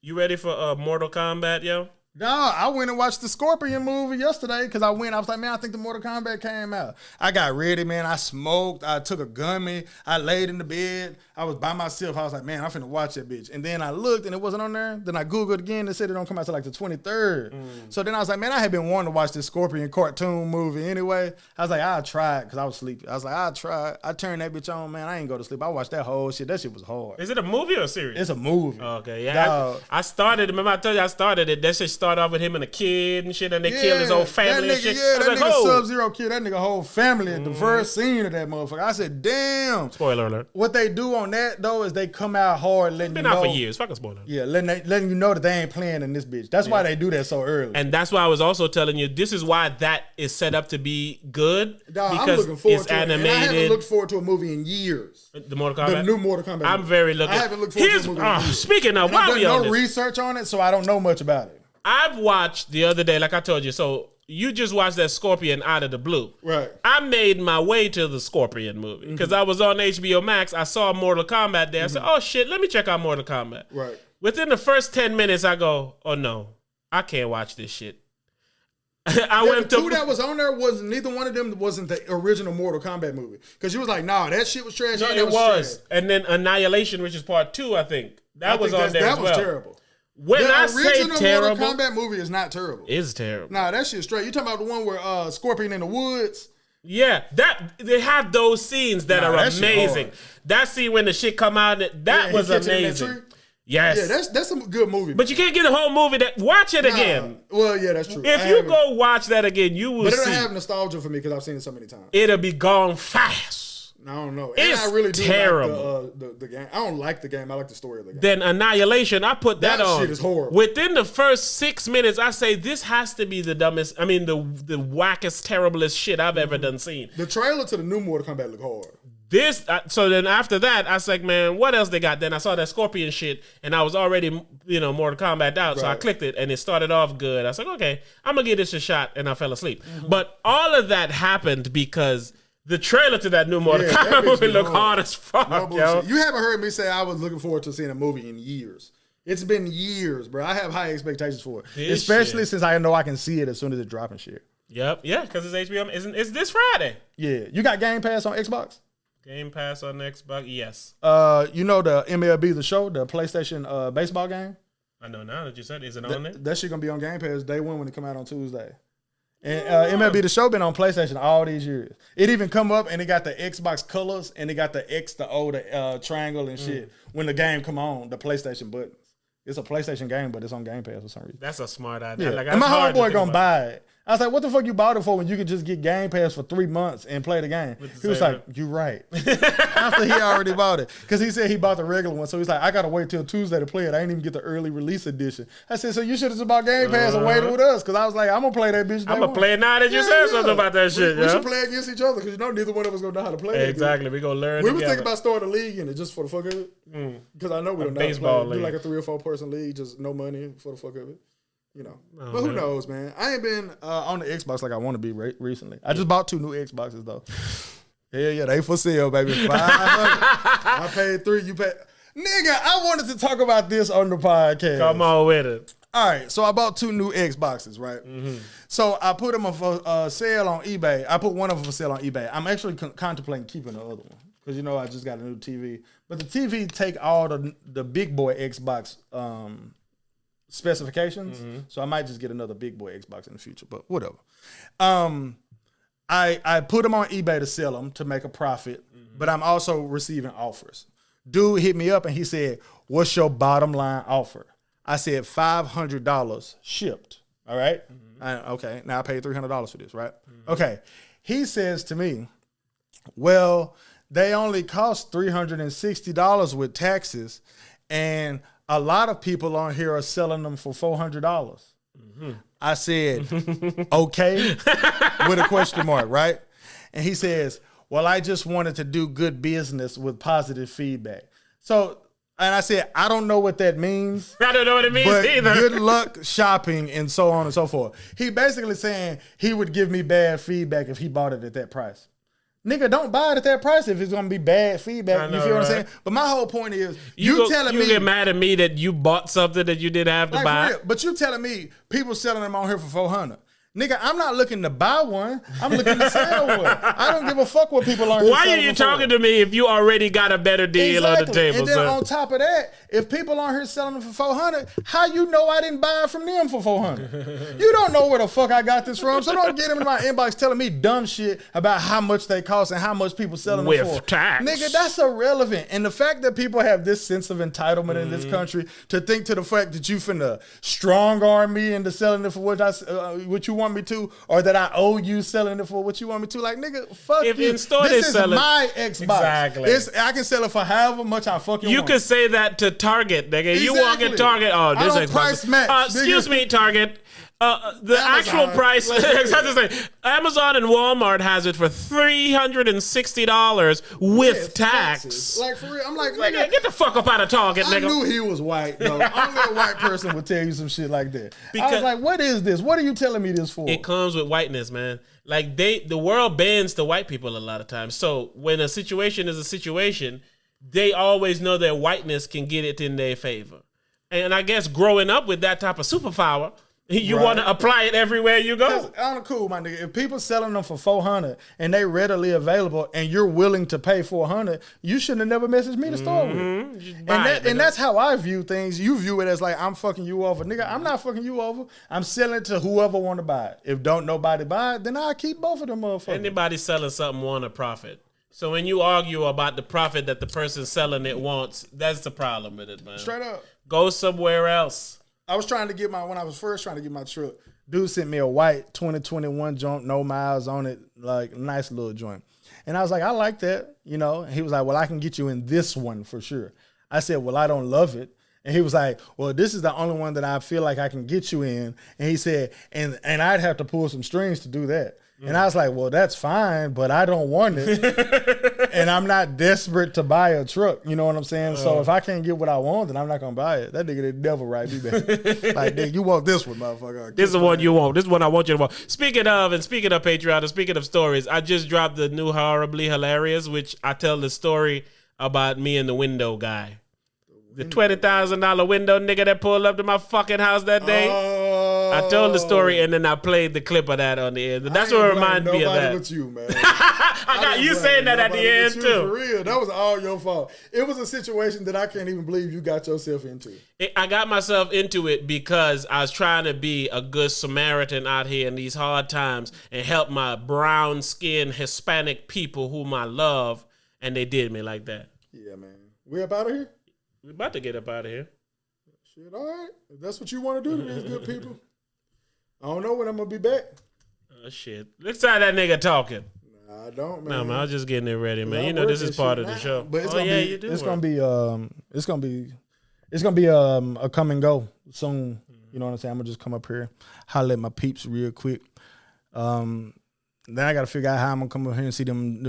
You ready for Mortal Kombat, yo? No, I went and watched the Scorpion movie yesterday because I was like, man, I think the Mortal Kombat came out. I got ready, man. I smoked. I took a gummy. I laid in the bed. I was by myself. I was like, man, I'm finna watch that bitch. And then I looked and it wasn't on there. Then I Googled again. They said it don't come out till like the 23rd. So then I was like, man, I had been wanting to watch this Scorpion cartoon movie anyway. I was like, I'll try it because I was sleepy. I was like, I'll try it. I turned that bitch on, man. I ain't go to sleep. I watched that whole shit. That shit was hard. Is it a movie or a series? It's a movie. Okay, yeah. I started, remember I told you I started it. That shit start off with him and a kid and shit, and they kill his whole family that and shit. Yeah, I was that like, nigga oh. Sub-Zero killed that nigga whole family at the first scene of that motherfucker. I said, damn. Spoiler alert. What they do on that, though, is they come out hard letting Been you know. out for years. Fuck a spoiler. Yeah, letting you know that they ain't playing in this bitch. That's why they do that so early. And that's why I was also telling you, this is why that is set up to be good. Dog, I'm because looking forward it's to animated. it. And I haven't looked forward to a movie in years. The Mortal Kombat? The new Mortal Kombat. I'm very looking. I haven't looked forward to a movie in years. Speaking of, And why I've are we done on no this? research on it, so I don't know much about it. I've watched the other day, like I told you, so you just watched that Scorpion out of the blue. Right. I made my way to the Scorpion movie because I was on HBO Max. I saw Mortal Kombat there. I said, oh shit, let me check out Mortal Kombat. Right. Within the first 10 minutes, I go, oh no, I can't watch this shit. The two that was on there was neither one of them wasn't the original Mortal Kombat movie because you was like, nah, that shit was trash. No, and it that was. trash. And then Annihilation, which is part 2, I think. That was on there as well. That was terrible. When The I say original terrible, Mortal Kombat movie is not terrible. it's terrible. Nah, that shit straight. You talking about the one where Scorpion in the woods? Yeah, that they have those scenes that are that shit amazing. hard. That scene when the shit come out, that was he catch it in that amazing. tree? Yes. Yeah, that's a good movie. But you can't get a whole movie watch it again. Well, yeah, that's true. If you go watch that again, you will But it'll see. have nostalgia for me because I've seen it so many times. It'll be gone fast. I don't know. It's and I really do terrible. like the game. I don't like the game. I like the story of the game. Then Annihilation, I put that on. That shit is horrible. Within the first 6 minutes, I say this has to be the dumbest, the wackest, terriblest shit I've ever done seen. The trailer to the new Mortal Kombat look hard. So then after that, I was like, man, what else they got? Then I saw that Scorpion shit, and I was already, Mortal Kombat out, so I clicked it, and it started off good. I was like, okay, I'm gonna give this a shot, and I fell asleep. But all of that happened because the trailer to that new Mortal Kombat movie looked hard as fuck, yo. You haven't heard me say I was looking forward to seeing a movie in years. It's been years, bro. I have high expectations for it, especially since I know I can see it as soon as it drops and shit. Yep, yeah, because it's HBO. It's this Friday. Yeah, you got Game Pass on Xbox? Game Pass on Xbox, yes. You know the MLB The Show, the PlayStation baseball game? I know now that you said it. Is it on there? That shit gonna be on Game Pass day one when it come out on Tuesday. And MLB The Show been on PlayStation all these years. It even come up and it got the Xbox colors and it got the X, the O, the triangle and shit. When the game come on, the PlayStation buttons. It's a PlayStation game, but it's on Game Pass for some reason. That's a smart idea. Yeah. Like, and my hard homeboy to gonna buy it. I was like, what the fuck you bought it for when you could just get Game Pass for 3 months and play the game? He was like, you right. After he already bought it. Because he said he bought the regular one. So he's like, I got to wait till Tuesday to play it. I didn't even get the early release edition. I said, so you should have just bought Game Pass and waited with us. Because I was like, I'm going to play that bitch. I'm going to play it now that you said something about that shit. We should play against each other because neither one of us going to know how to play it. Exactly. We're going to learn We were thinking about starting a league in it just for the fuck of it. Because I know we don't know how to play it. Do like a 3 or 4 person league, just no money for the fuck of it. But who knows, man? I ain't been on the Xbox like I want to be recently. I just bought 2 new Xboxes though. Yeah, they for sale, baby. $500. I paid 3. You paid. Nigga, I wanted to talk about this on the podcast. Come on with it. All right, so I bought 2 new Xboxes, right? So I put them for sale on eBay. I put one of them for sale on eBay. I'm actually contemplating keeping the other one because I just got a new TV. But the TV take all the big boy Xbox specifications, so I might just get another big boy Xbox in the future, but whatever. I put them on eBay to sell them to make a profit, but I'm also receiving offers. Dude hit me up and he said, what's your bottom line offer? I said $500 shipped. All right. Okay. Now I paid $300 for this, right? Okay. He says to me, well, they only cost $360 with taxes, and a lot of people on here are selling them for $400. I said, okay, with a question mark, right? And he says, well, I just wanted to do good business with positive feedback. So, and I said, I don't know what that means. I don't know what it means but either. Good luck shopping and so on and so forth. He basically saying he would give me bad feedback if he bought it at that price. Nigga, don't buy it at that price if it's gonna be bad feedback. You feel what I'm saying? But my whole point is, you get mad at me that you bought something that you didn't have to buy. Real, but you telling me people selling them on here for $400. Nigga, I'm not looking to buy one. I'm looking to sell one. I don't give a fuck what people are. Why are you talking to me if you already got a better deal on the table, And then sir? on top of that, if people aren't here selling them for $400, how you know I didn't buy it from them for $400? You don't know where the fuck I got this from, so don't get them in my inbox telling me dumb shit about how much they cost and how much people selling them for. With tax. Nigga, that's irrelevant. And the fact that people have this sense of entitlement in this country to think to the fact that you finna strong arm me into selling it for what you want me to, or that I owe you selling it for what you want me to. Like, nigga, fuck If you. in store This is they sell it- my Xbox. Exactly. I can sell it for however much I fucking want. You could say that to Target, nigga. You walk in Exactly. Target. Oh, I this don't Xbox. price match, Excuse nigga. me, Target. The Amazon. actual price, Like, exactly the same. Amazon and Walmart has it for $360 with tax. Taxes. Like, for real, I'm like, Like, nigga, get the fuck up out of Target, I nigga. knew he was white, though. Only a white person would tell you some shit like that. I Because- was like, what is this? What are you telling me this for? It comes with whiteness, man. Like the world bends to white people a lot of times. So when a situation is a situation, they always know their whiteness can get it in their favor. And I guess growing up with that type of superpower, you Right. want to apply it everywhere you go. I'm cool, my nigga. If people selling them for $400 and they readily available, and you're willing to pay $400, you shouldn't have never messaged me to start with. Just buy it, And nigga. that's how I view things. You view it as like I'm fucking you over, nigga. I'm not fucking you over. I'm selling it to whoever want to buy it. If don't nobody buy it, then I'll keep both of them motherfuckers. Anybody selling something want a profit. So when you argue about the profit that the person selling it wants, that's the problem with it, man. Straight up. Go somewhere else. I was trying to get when I was first trying to get my truck, dude sent me a white 2021 joint, no miles on it, like nice little joint. And I was like, I like that, you know. And he was like, well, I can get you in this one for sure. I said, well, I don't love it. And he was like, well, this is the only one that I feel like I can get you in. And he said, and I'd have to pull some strings to do that. And I was like, well, that's fine, but I don't want it. And I'm not desperate to buy a truck. You know what I'm saying? So if I can't get what I want, then I'm not going to buy it. That nigga did never write me back. Like, nigga, you want this one, motherfucker. This is the one you want. This is one I want you to want. Speaking of Patreon, and speaking of stories, I just dropped the new Horribly Hilarious, which I tell the story about me and the window guy. The $20,000 window nigga that pulled up to my fucking house that day. I told the story and then I played the clip of that on the end. And that's what reminded me of that. Nobody but you, man. I got you saying that at the end For too. real, that was all your fault. It was a situation that I can't even believe you got yourself into. I got myself into it because I was trying to be a good Samaritan out here in these hard times and help my brown-skinned Hispanic people whom I love, and they did me like that. Yeah, man. We up out of here? We're about to get up out of here. Shit, all right. If that's what you want to do to these good people. I don't know when I'm going to be back. Oh, shit. Let's try that nigga talking. Nah, I don't, man. No, man, I was just getting it ready, man. Yeah, You know, I'm this is working part shit of the now. show. But it's oh, gonna yeah, be, you do it's work. gonna be a come and go soon. You know what I'm saying? I'm gonna just come up here, holler at my peeps real quick. Then I gotta figure out how I'm gonna come up here and see them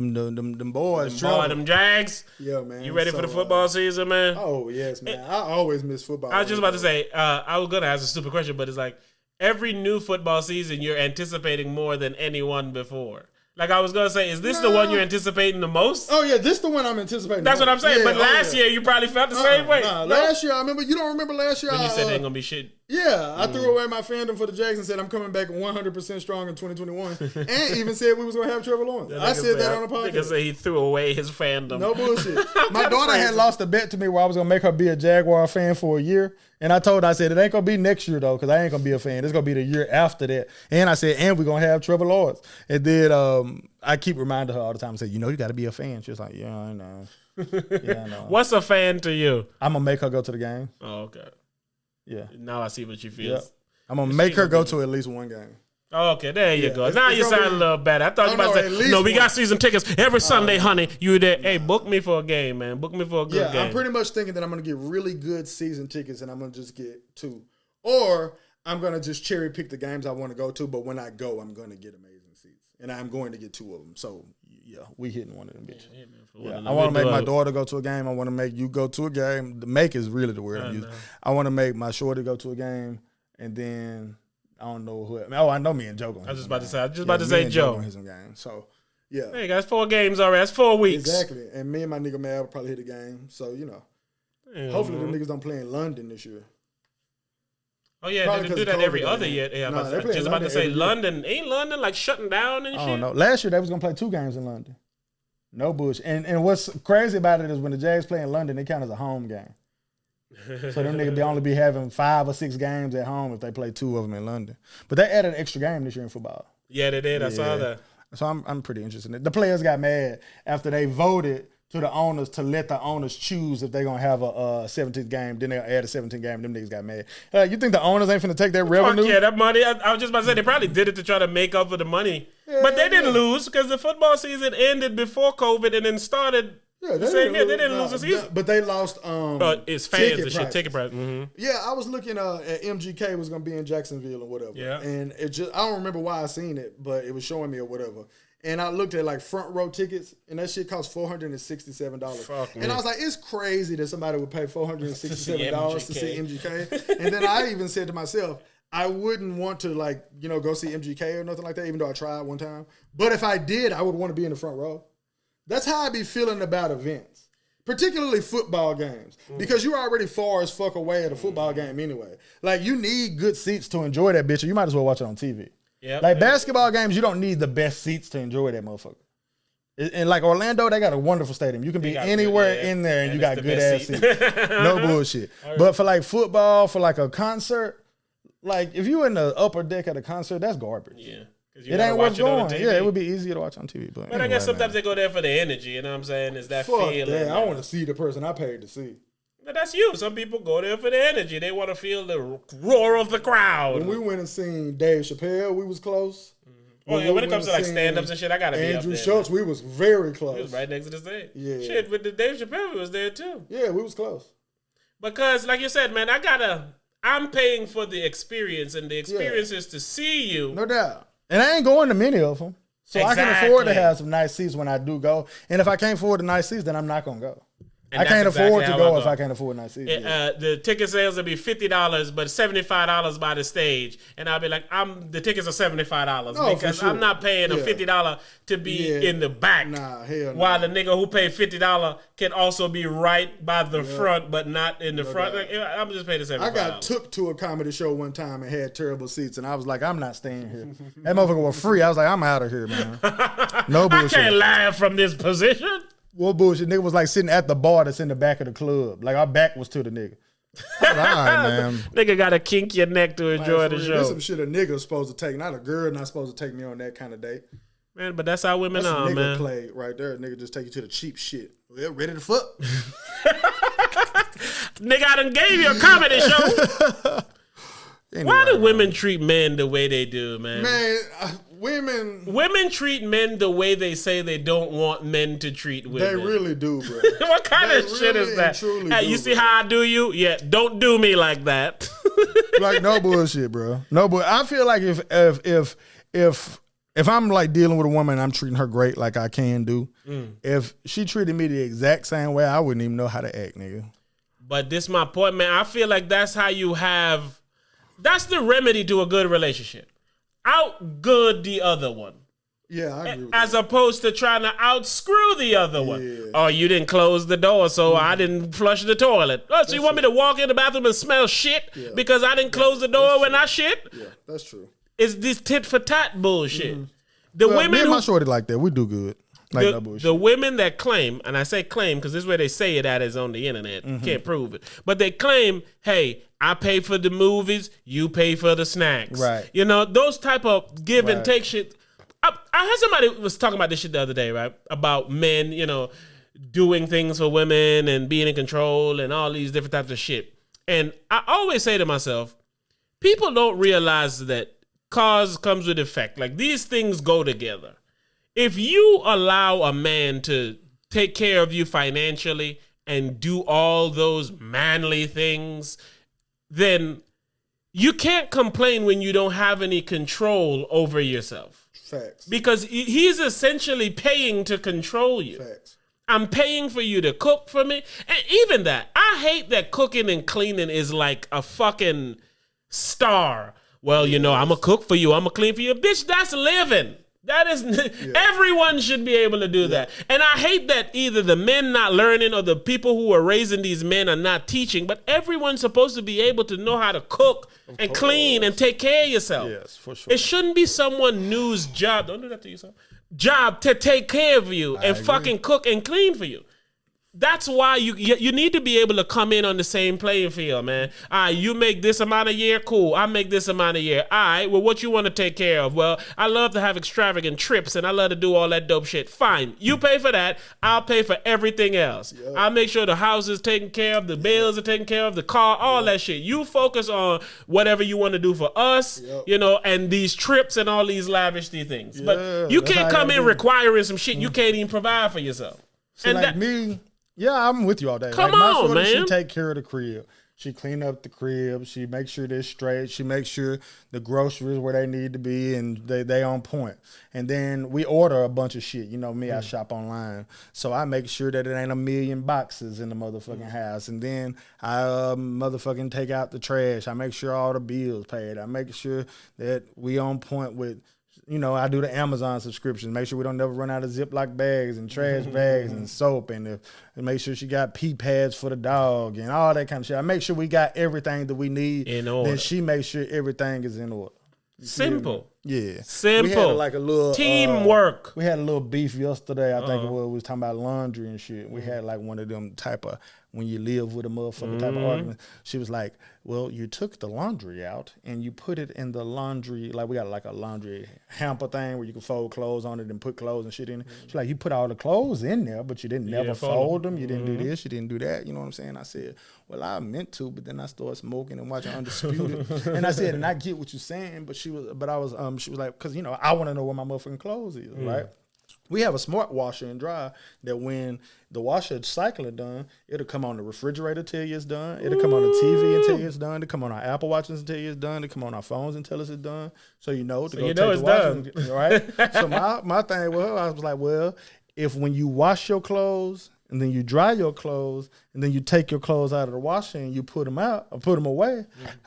boys. Boy, them Jags. Yeah, man. You ready for the football season, man? Oh yes, man. I always miss football. I was just about to say, I was gonna ask a stupid question, but it's like every new football season, you're anticipating more than anyone before. Like I was gonna say, is this the one you're anticipating the most? Oh yeah, this the one I'm anticipating. That's what I'm saying. Yeah, but last year, you probably felt the same way. Nah, No? last year I remember. You don't remember last year? When you said they ain't gonna be shit. Yeah, I threw away my fandom for the Jags and said I'm coming back 100% strong in 2021, and even said we was gonna have Trevor Lawrence. I said that on the Nigga podcast. say he threw away his fandom. No bullshit. My daughter had lost a bet to me where I was gonna make her be a Jaguar fan for a year, and I told her, I said it ain't gonna be next year though, because I ain't gonna be a fan. It's gonna be the year after that. And I said, and we're gonna have Trevor Lawrence. And then I keep reminding her all the time. I said, you know, you got to be a fan. She was like, yeah, I know. Yeah, I know. What's a fan to you? I'm gonna make her go to the game. Oh, okay. Yeah. Now I see what she Yep. feels. I'm gonna make her go to at least one game. Oh, okay, there you go. it's- Now it's you gonna sound be- a little better. I thought you No, about no, to at say, least no, we one. got season tickets every Sunday, honey. You there? Hey, book me for a game, man. Book me for a good Yeah, game. I'm pretty much thinking that I'm gonna get really good season tickets, and I'm gonna just get 2, or I'm gonna just cherry pick the games I want to go to. But when I go, I'm gonna get amazing seats, and I'm going to get 2 of them. So yeah, we hitting one of them bitches. Yeah, I want to make my daughter go to a game. I want to make you go to a game. The make is really the word I'm using. I want to make my shorty go to a game, and then I don't know who. I know me and Joe going. I was just about to say, Joe. Going his game. So yeah, Hey guys, 4 games already. That's 4 weeks. exactly. And me and my nigga Mad will probably hit a game. So you know, hopefully them niggas don't play in London this year. Oh yeah, Probably they 'cause do of that every COVID, other man. year. Yeah, No, they I play was just about to London say every year. London. Ain't London like shutting down and I shit? don't know. Last year they was gonna play 2 games in London. No bullshit. And what's crazy about it is when the Jags play in London, they count as a home game. So them niggas only be having 5 or 6 games at home if they play 2 of them in London. But they added an extra game this year in football. Yeah, they did. I saw that. So I'm pretty interested in it. The players got mad after they voted to the owners to let the owners choose if they're going to have a 17th game. Then they'll add a 17th game. Them niggas got mad. You think the owners ain't finna take that revenue? Fuck yeah, that money. I was just about to say, they probably did it to try to make up for the money. Yeah, but they didn't yeah. lose because the football season ended before COVID and then started the same year. They didn't lose the season. But they lost But it's fans and shit, prices. ticket price. Mm-hmm. Yeah, I was looking at MGK was going to be in Jacksonville or whatever. Yeah. And it just, I don't remember why I seen it, but it was showing me or whatever. And I looked at like front row tickets, and that shit cost $467. Fuck me. And I was like, it's crazy that somebody would pay $467 to see MGK. MGK. And then I even said to myself, I wouldn't want to go see MGK or nothing like that, even though I tried one time. But if I did, I would want to be in the front row. That's how I be feeling about events, particularly football games, because you're already far as fuck away at a football game anyway. Like, you need good seats to enjoy that bitch, or you might as well watch it on TV. Yep. Like basketball games, you don't need the best seats to enjoy that motherfucker. And like Orlando, they got a wonderful stadium. You can be anywhere in there and you got good ass seats. No bullshit. Right. But for like football, for like a concert, like if you in the upper deck at a concert, that's garbage. Yeah. It ain't worth going. Yeah, it would be easier to watch on TV. But anyway, I guess sometimes they go there for the energy, you know what I'm saying? Is that fuck feeling. That. I want to see the person I paid to see. But that's you. Some people go there for the energy. They want to feel the roar of the crowd. When we went and seen Dave Chappelle, we was close. Oh, yeah, when it comes to like stand-ups and shit, I gotta be up Andrew there. Schultz, we was very close. He was right next to the stage. Yeah. Shit, with the Dave Chappelle was there too. Yeah, we was close. Because, like you said, man, I'm paying for the experience, and the experience is to see you. No doubt. And I ain't going to many of them. So Exactly. I can afford to have some nice seats when I do go. And if I can't afford the nice seats, then I'm not going to go. And I can't that's afford exactly to how go I if I can't afford nice seats. The ticket sales will be $50, but $75 by the stage, and I'll be like, the tickets are $75 No, because for sure. I'm not paying a $50 to be in the back. Nah, hell no. While the nigga who paid $50 can also be right by the front, but not in the front. Like, I'm just paying the $75. I got took to a comedy show one time and had terrible seats, and I was like, I'm not staying here. That motherfucker was free. I was like, I'm out of here, man. No bullshit. I can't laugh from this position. What bullshit? Nigga was like sitting at the bar that's in the back of the club. Like our back was to the nigga. All right, man. Nigga gotta kink your neck to enjoy the show. That's some shit a nigga's supposed to take. Not a girl not supposed to take me on that kind of date. Man, but that's how women That's are, nigga man. play right there. Nigga just take you to the cheap shit. Well, ready to fuck? Nigga, I done gave you a comedy show. Anyway, Why do women treat men the way they do, man? Man, Women treat men the way they say they don't want men to treat women. they really do, bro. What kind They of shit really is that? and truly Hey, do, you see bro. how I do you? Yeah, don't do me like that. Like no bullshit, bro. No bull. I feel like if I'm like dealing with a woman, and I'm treating her great, like I can do. If she treated me the exact same way, I wouldn't even know how to act, nigga. But this is my point, man. I feel like that's how you have. That's the remedy to a good relationship. Outgood the other one. Yeah, I agree with As opposed to trying to outscrew the other one. Yeah. Oh, you didn't close the door, so I didn't flush the toilet. Oh, so you want me to walk in the bathroom and smell shit because I didn't close the door when I shit? Yeah, that's true. It's this tit for tat bullshit. Me and my shorty like that. We do good. Like no bullshit. The women that claim, and I say claim because this is where they say it at is on the internet. Can't prove it. But they claim, hey, I pay for the movies, you pay for the snacks. Right. You know, those type of give and Right. take shit. I heard somebody was talking about this shit the other day, right? About men, you know, doing things for women and being in control and all these different types of shit. And I always say to myself, people don't realize that cause comes with effect. Like these things go together. If you allow a man to take care of you financially and do all those manly things, then you can't complain when you don't have any control over yourself. Facts. Because he's essentially paying to control you. Facts. I'm paying for you to cook for me. And even that, I hate that cooking and cleaning is like a fucking star. Well, you know, I'm going to cook for you. I'm going to clean for you. Bitch, that's living. That is, everyone should be able to do that. And I hate that either the men not learning or the people who are raising these men are not teaching, but everyone's supposed to be able to know how to cook and clean and take care of yourself. Yes, for sure. It shouldn't be someone new's job. Don't do that to yourself. Job to take care of you and fucking cook and clean for you. That's why you need to be able to come in on the same playing field, man. All right, you make this amount a year, cool. I make this amount a year. All right, well, what you want to take care of? Well, I love to have extravagant trips, and I love to do all that dope shit. Fine, you pay for that. I'll pay for everything else. Yep. I'll make sure the house is taken care of, the bills are taken care of, the car, all that shit. You focus on whatever you want to do for us, you know, and these trips and all these lavish things. But you can't come in requiring some shit you can't even provide for yourself. So and like me... Yeah, I'm with you all day. Come like, my on, man. She take care of the crib. She clean up the crib. She make sure they're straight. She make sure the groceries where they need to be and they on point. And then we order a bunch of shit. You know me, I shop online. So I make sure that it ain't a million boxes in the motherfucking house. And then I motherfucking take out the trash. I make sure all the bills paid. I make sure that we on point with... You know, I do the Amazon subscriptions. Make sure we don't never run out of Ziploc bags and trash bags and soap. And make sure she got pee pads for the dog and all that kind of shit. I make sure we got everything that we need. In order. Then she makes sure everything is in order. Simple. Yeah. Simple. We had like a little... Teamwork. We had a little beef yesterday. I think it was. We was talking about laundry and shit. We had like one of them type of... When you live with a motherfucker type of argument. She was like, well, you took the laundry out and you put it in the laundry, like we got like a laundry hamper thing where you can fold clothes on it and put clothes and shit in it. She's like, you put all the clothes in there, but you didn't never fold them. You didn't do this, you didn't do that. You know what I'm saying? I said, well, I meant to, but then I started smoking and watching Undisputed. And I said, and I get what you're saying, but she was like, because, you know, I want to know where my motherfucking clothes is, right? We have a smart washer and dryer that when the washer cycle is done, it'll come on the refrigerator till it's done. It'll come on the TV until it's done. It'll come on our Apple Watches until it's done. It'll come on our phones until it's done. So you know to go take the washer, right? So my thing was, I was like, well, if when you wash your clothes and then you dry your clothes and then you take your clothes out of the washer and you put them out or put them away,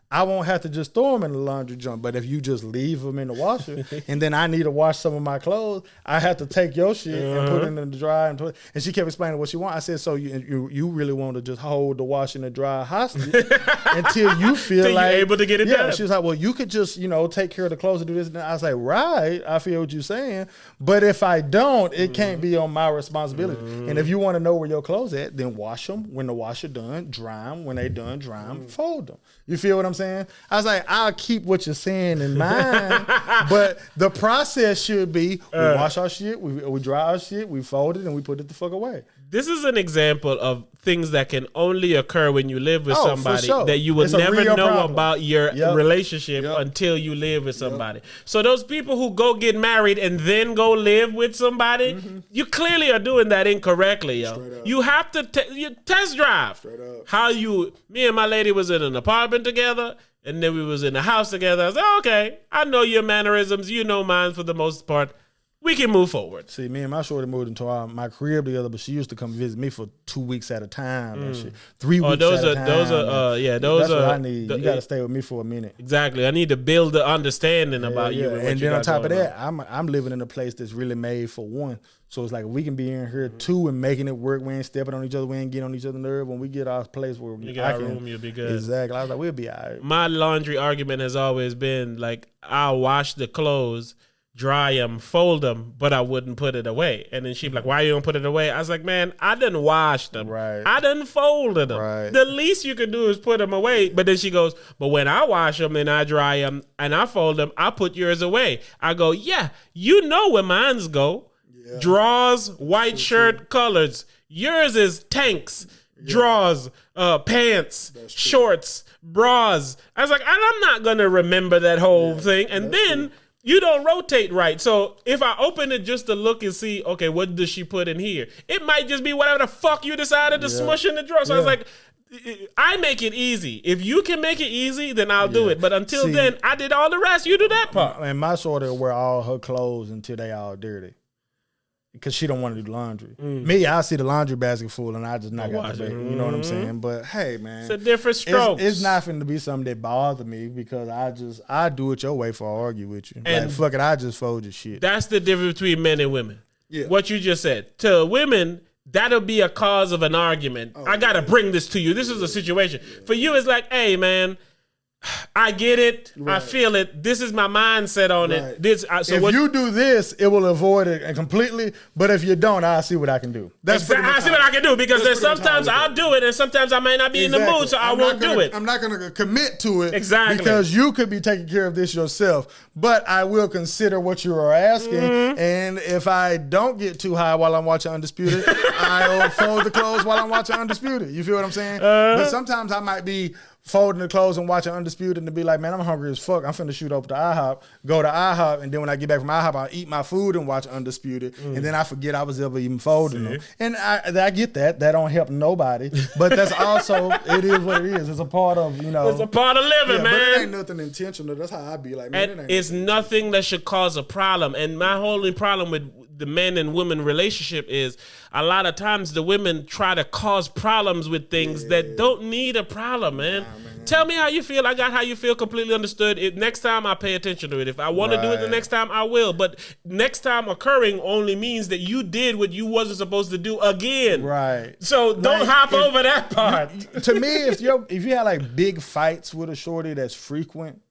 I won't have to just throw them in the laundry jump. But if you just leave them in the washer and then I need to wash some of my clothes, I have to take your shit and put it in the dryer. And she kept explaining what she wanted. I said, so you really want to just hold the wash and the dryer hostage until you feel like you're able to get it done. She was like, well, you could just, you know, take care of the clothes and do this. And I was like, right, I feel what you're saying. But if I don't, it can't be on my responsibility. And if you want to know where your clothes at, then wash them. When the washer done, dry them. When they done, dry them, fold them. You feel what I'm saying? I was like, I'll keep what you're saying in mind, but the process should be we wash our shit, we dry our shit, we fold it, and we put it the fuck away. This is an example of things that can only occur when you live with somebody that you would never know about your relationship until you live with somebody. So those people who go get married and then go live with somebody, you clearly are doing that incorrectly, yo. You have to test drive. Me and my lady was in an apartment together, and then we was in the house together. I was like, okay, I know your mannerisms, you know mine for the most part. We can move forward. See, me and my shorty moved into my crib together, but she used to come visit me for 2 weeks at a time and shit. 3 weeks at a time. That's what I need. You got to stay with me for a minute. Exactly. I need to build the understanding about you. And then on top of that, I'm living in a place that's really made for one. So it's like we can be in here too and making it work. We ain't stepping on each other. We ain't getting on each other's nerve. When we get our place where you get our room, you'll be good. Exactly. I was like, we'll be all right. My laundry argument has always been like, I'll wash the clothes, dry them, fold them, but I wouldn't put it away. And then she'd be like, why you don't put it away? I was like, man, I didn't wash them. Right. I didn't fold them. Right. The least you could do is put them away. But then she goes, but when I wash them and I dry them and I fold them, I put yours away. I go, yeah, you know where mine's go. Yeah. Drawers, white shirt, colors. Yours is tanks, drawers, pants, shorts, bras. I was like, I'm not going to remember that whole thing. And then you don't rotate right. So if I open it just to look and see, okay, what does she put in here? It might just be whatever the fuck you decided to smush in the drawer. So I was like, I make it easy. If you can make it easy, then I'll do it. But until then, I did all the rest. You do that part. And my shorty will wear all her clothes until they all dirty. because she don't want to do laundry. Me, I see the laundry basket full and I just knock out the bed. You know what I'm saying? But hey, man, it's a different strokes. It's not finna to be something that bother me because I do it your way before I argue with you. And like, fuck it, I just fold your shit. That's the difference between men and women. Yeah. What you just said. To women, that'll be a cause of an argument. I gotta bring this to you. This is a situation. For you, it's like, hey, man, I get it. Right. I feel it. This is my mindset on it. If you do this, it will avoid it completely. But if you don't, I'll see what I can do. I see what I can do because there's sometimes I'll do it and sometimes I may not be in the mood, so I won't do it. I'm not going to commit to it. Exactly. Because you could be taking care of this yourself. But I will consider what you are asking. And if I don't get too high while I'm watching Undisputed, I'll fold the clothes while I'm watching Undisputed. You feel what I'm saying? But sometimes I might be folding the clothes and watching Undisputed and to be like, man, I'm hungry as fuck. I'm finna shoot over to IHOP, go to IHOP, and then when I get back from IHOP, I'll eat my food and watch Undisputed, and then I forget I was ever even folding them. And I get that. That don't help nobody. But that's also, it is what it is. It's a part of, It's a part of living, man. But it ain't nothing intentional. That's how I be like, man, and it's nothing that should cause a problem. And my only problem with the men and women relationship is a lot of times the women try to cause problems with things that don't need a problem, man. Tell me how you feel. I got how you feel completely understood. Next time I pay attention to it. If I want to do it the next time, I will. But next time occurring only means that you did what you wasn't supposed to do again. Right. So don't hop over that part. To me, if you had like big fights with a shorty that's frequent,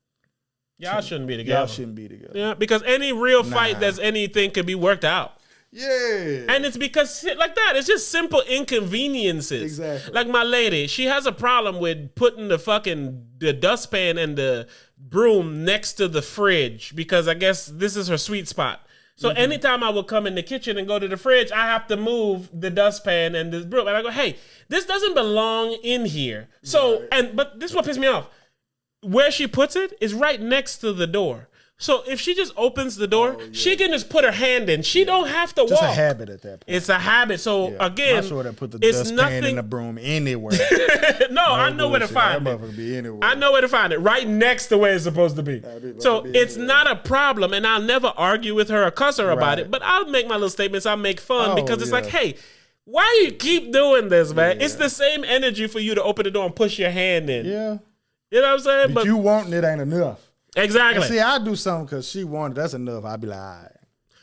y'all shouldn't be together. Y'all shouldn't be together. Yeah, because any real fight that's anything could be worked out. Yeah. And it's because shit like that. It's just simple inconveniences. Exactly. Like my lady, she has a problem with putting the dustpan and the broom next to the fridge because I guess this is her sweet spot. So anytime I would come in the kitchen and go to the fridge, I have to move the dustpan and the broom. And I go, hey, this doesn't belong in here. So, but this is what pissed me off. Where she puts it is right next to the door. So if she just opens the door, she can just put her hand in. She don't have to walk. Just a habit at that point. It's a habit. So again, I'm sure they put the dustpan and the broom anywhere. I know where to find it. Be anywhere. I know where to find it. Right next to where it's supposed to be. So it's not a problem, and I'll never argue with her or cuss her about it. But I'll make my little statements. I'll make fun because it's like, hey, why do you keep doing this, man? It's the same energy for you to open the door and push your hand in. Yeah. You know what I'm saying? But you wanting it ain't enough. Exactly. And see, I do something because she wanted. That's enough. I'd be like, all right.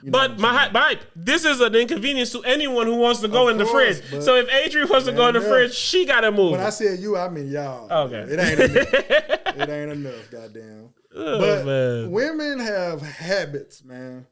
But my hype, this is an inconvenience to anyone who wants to go in the fridge. So if Adrian wants to go in the fridge, she got to move. When I said you, I mean y'all. Okay. It ain't enough. It ain't enough, goddamn. But women have habits, man.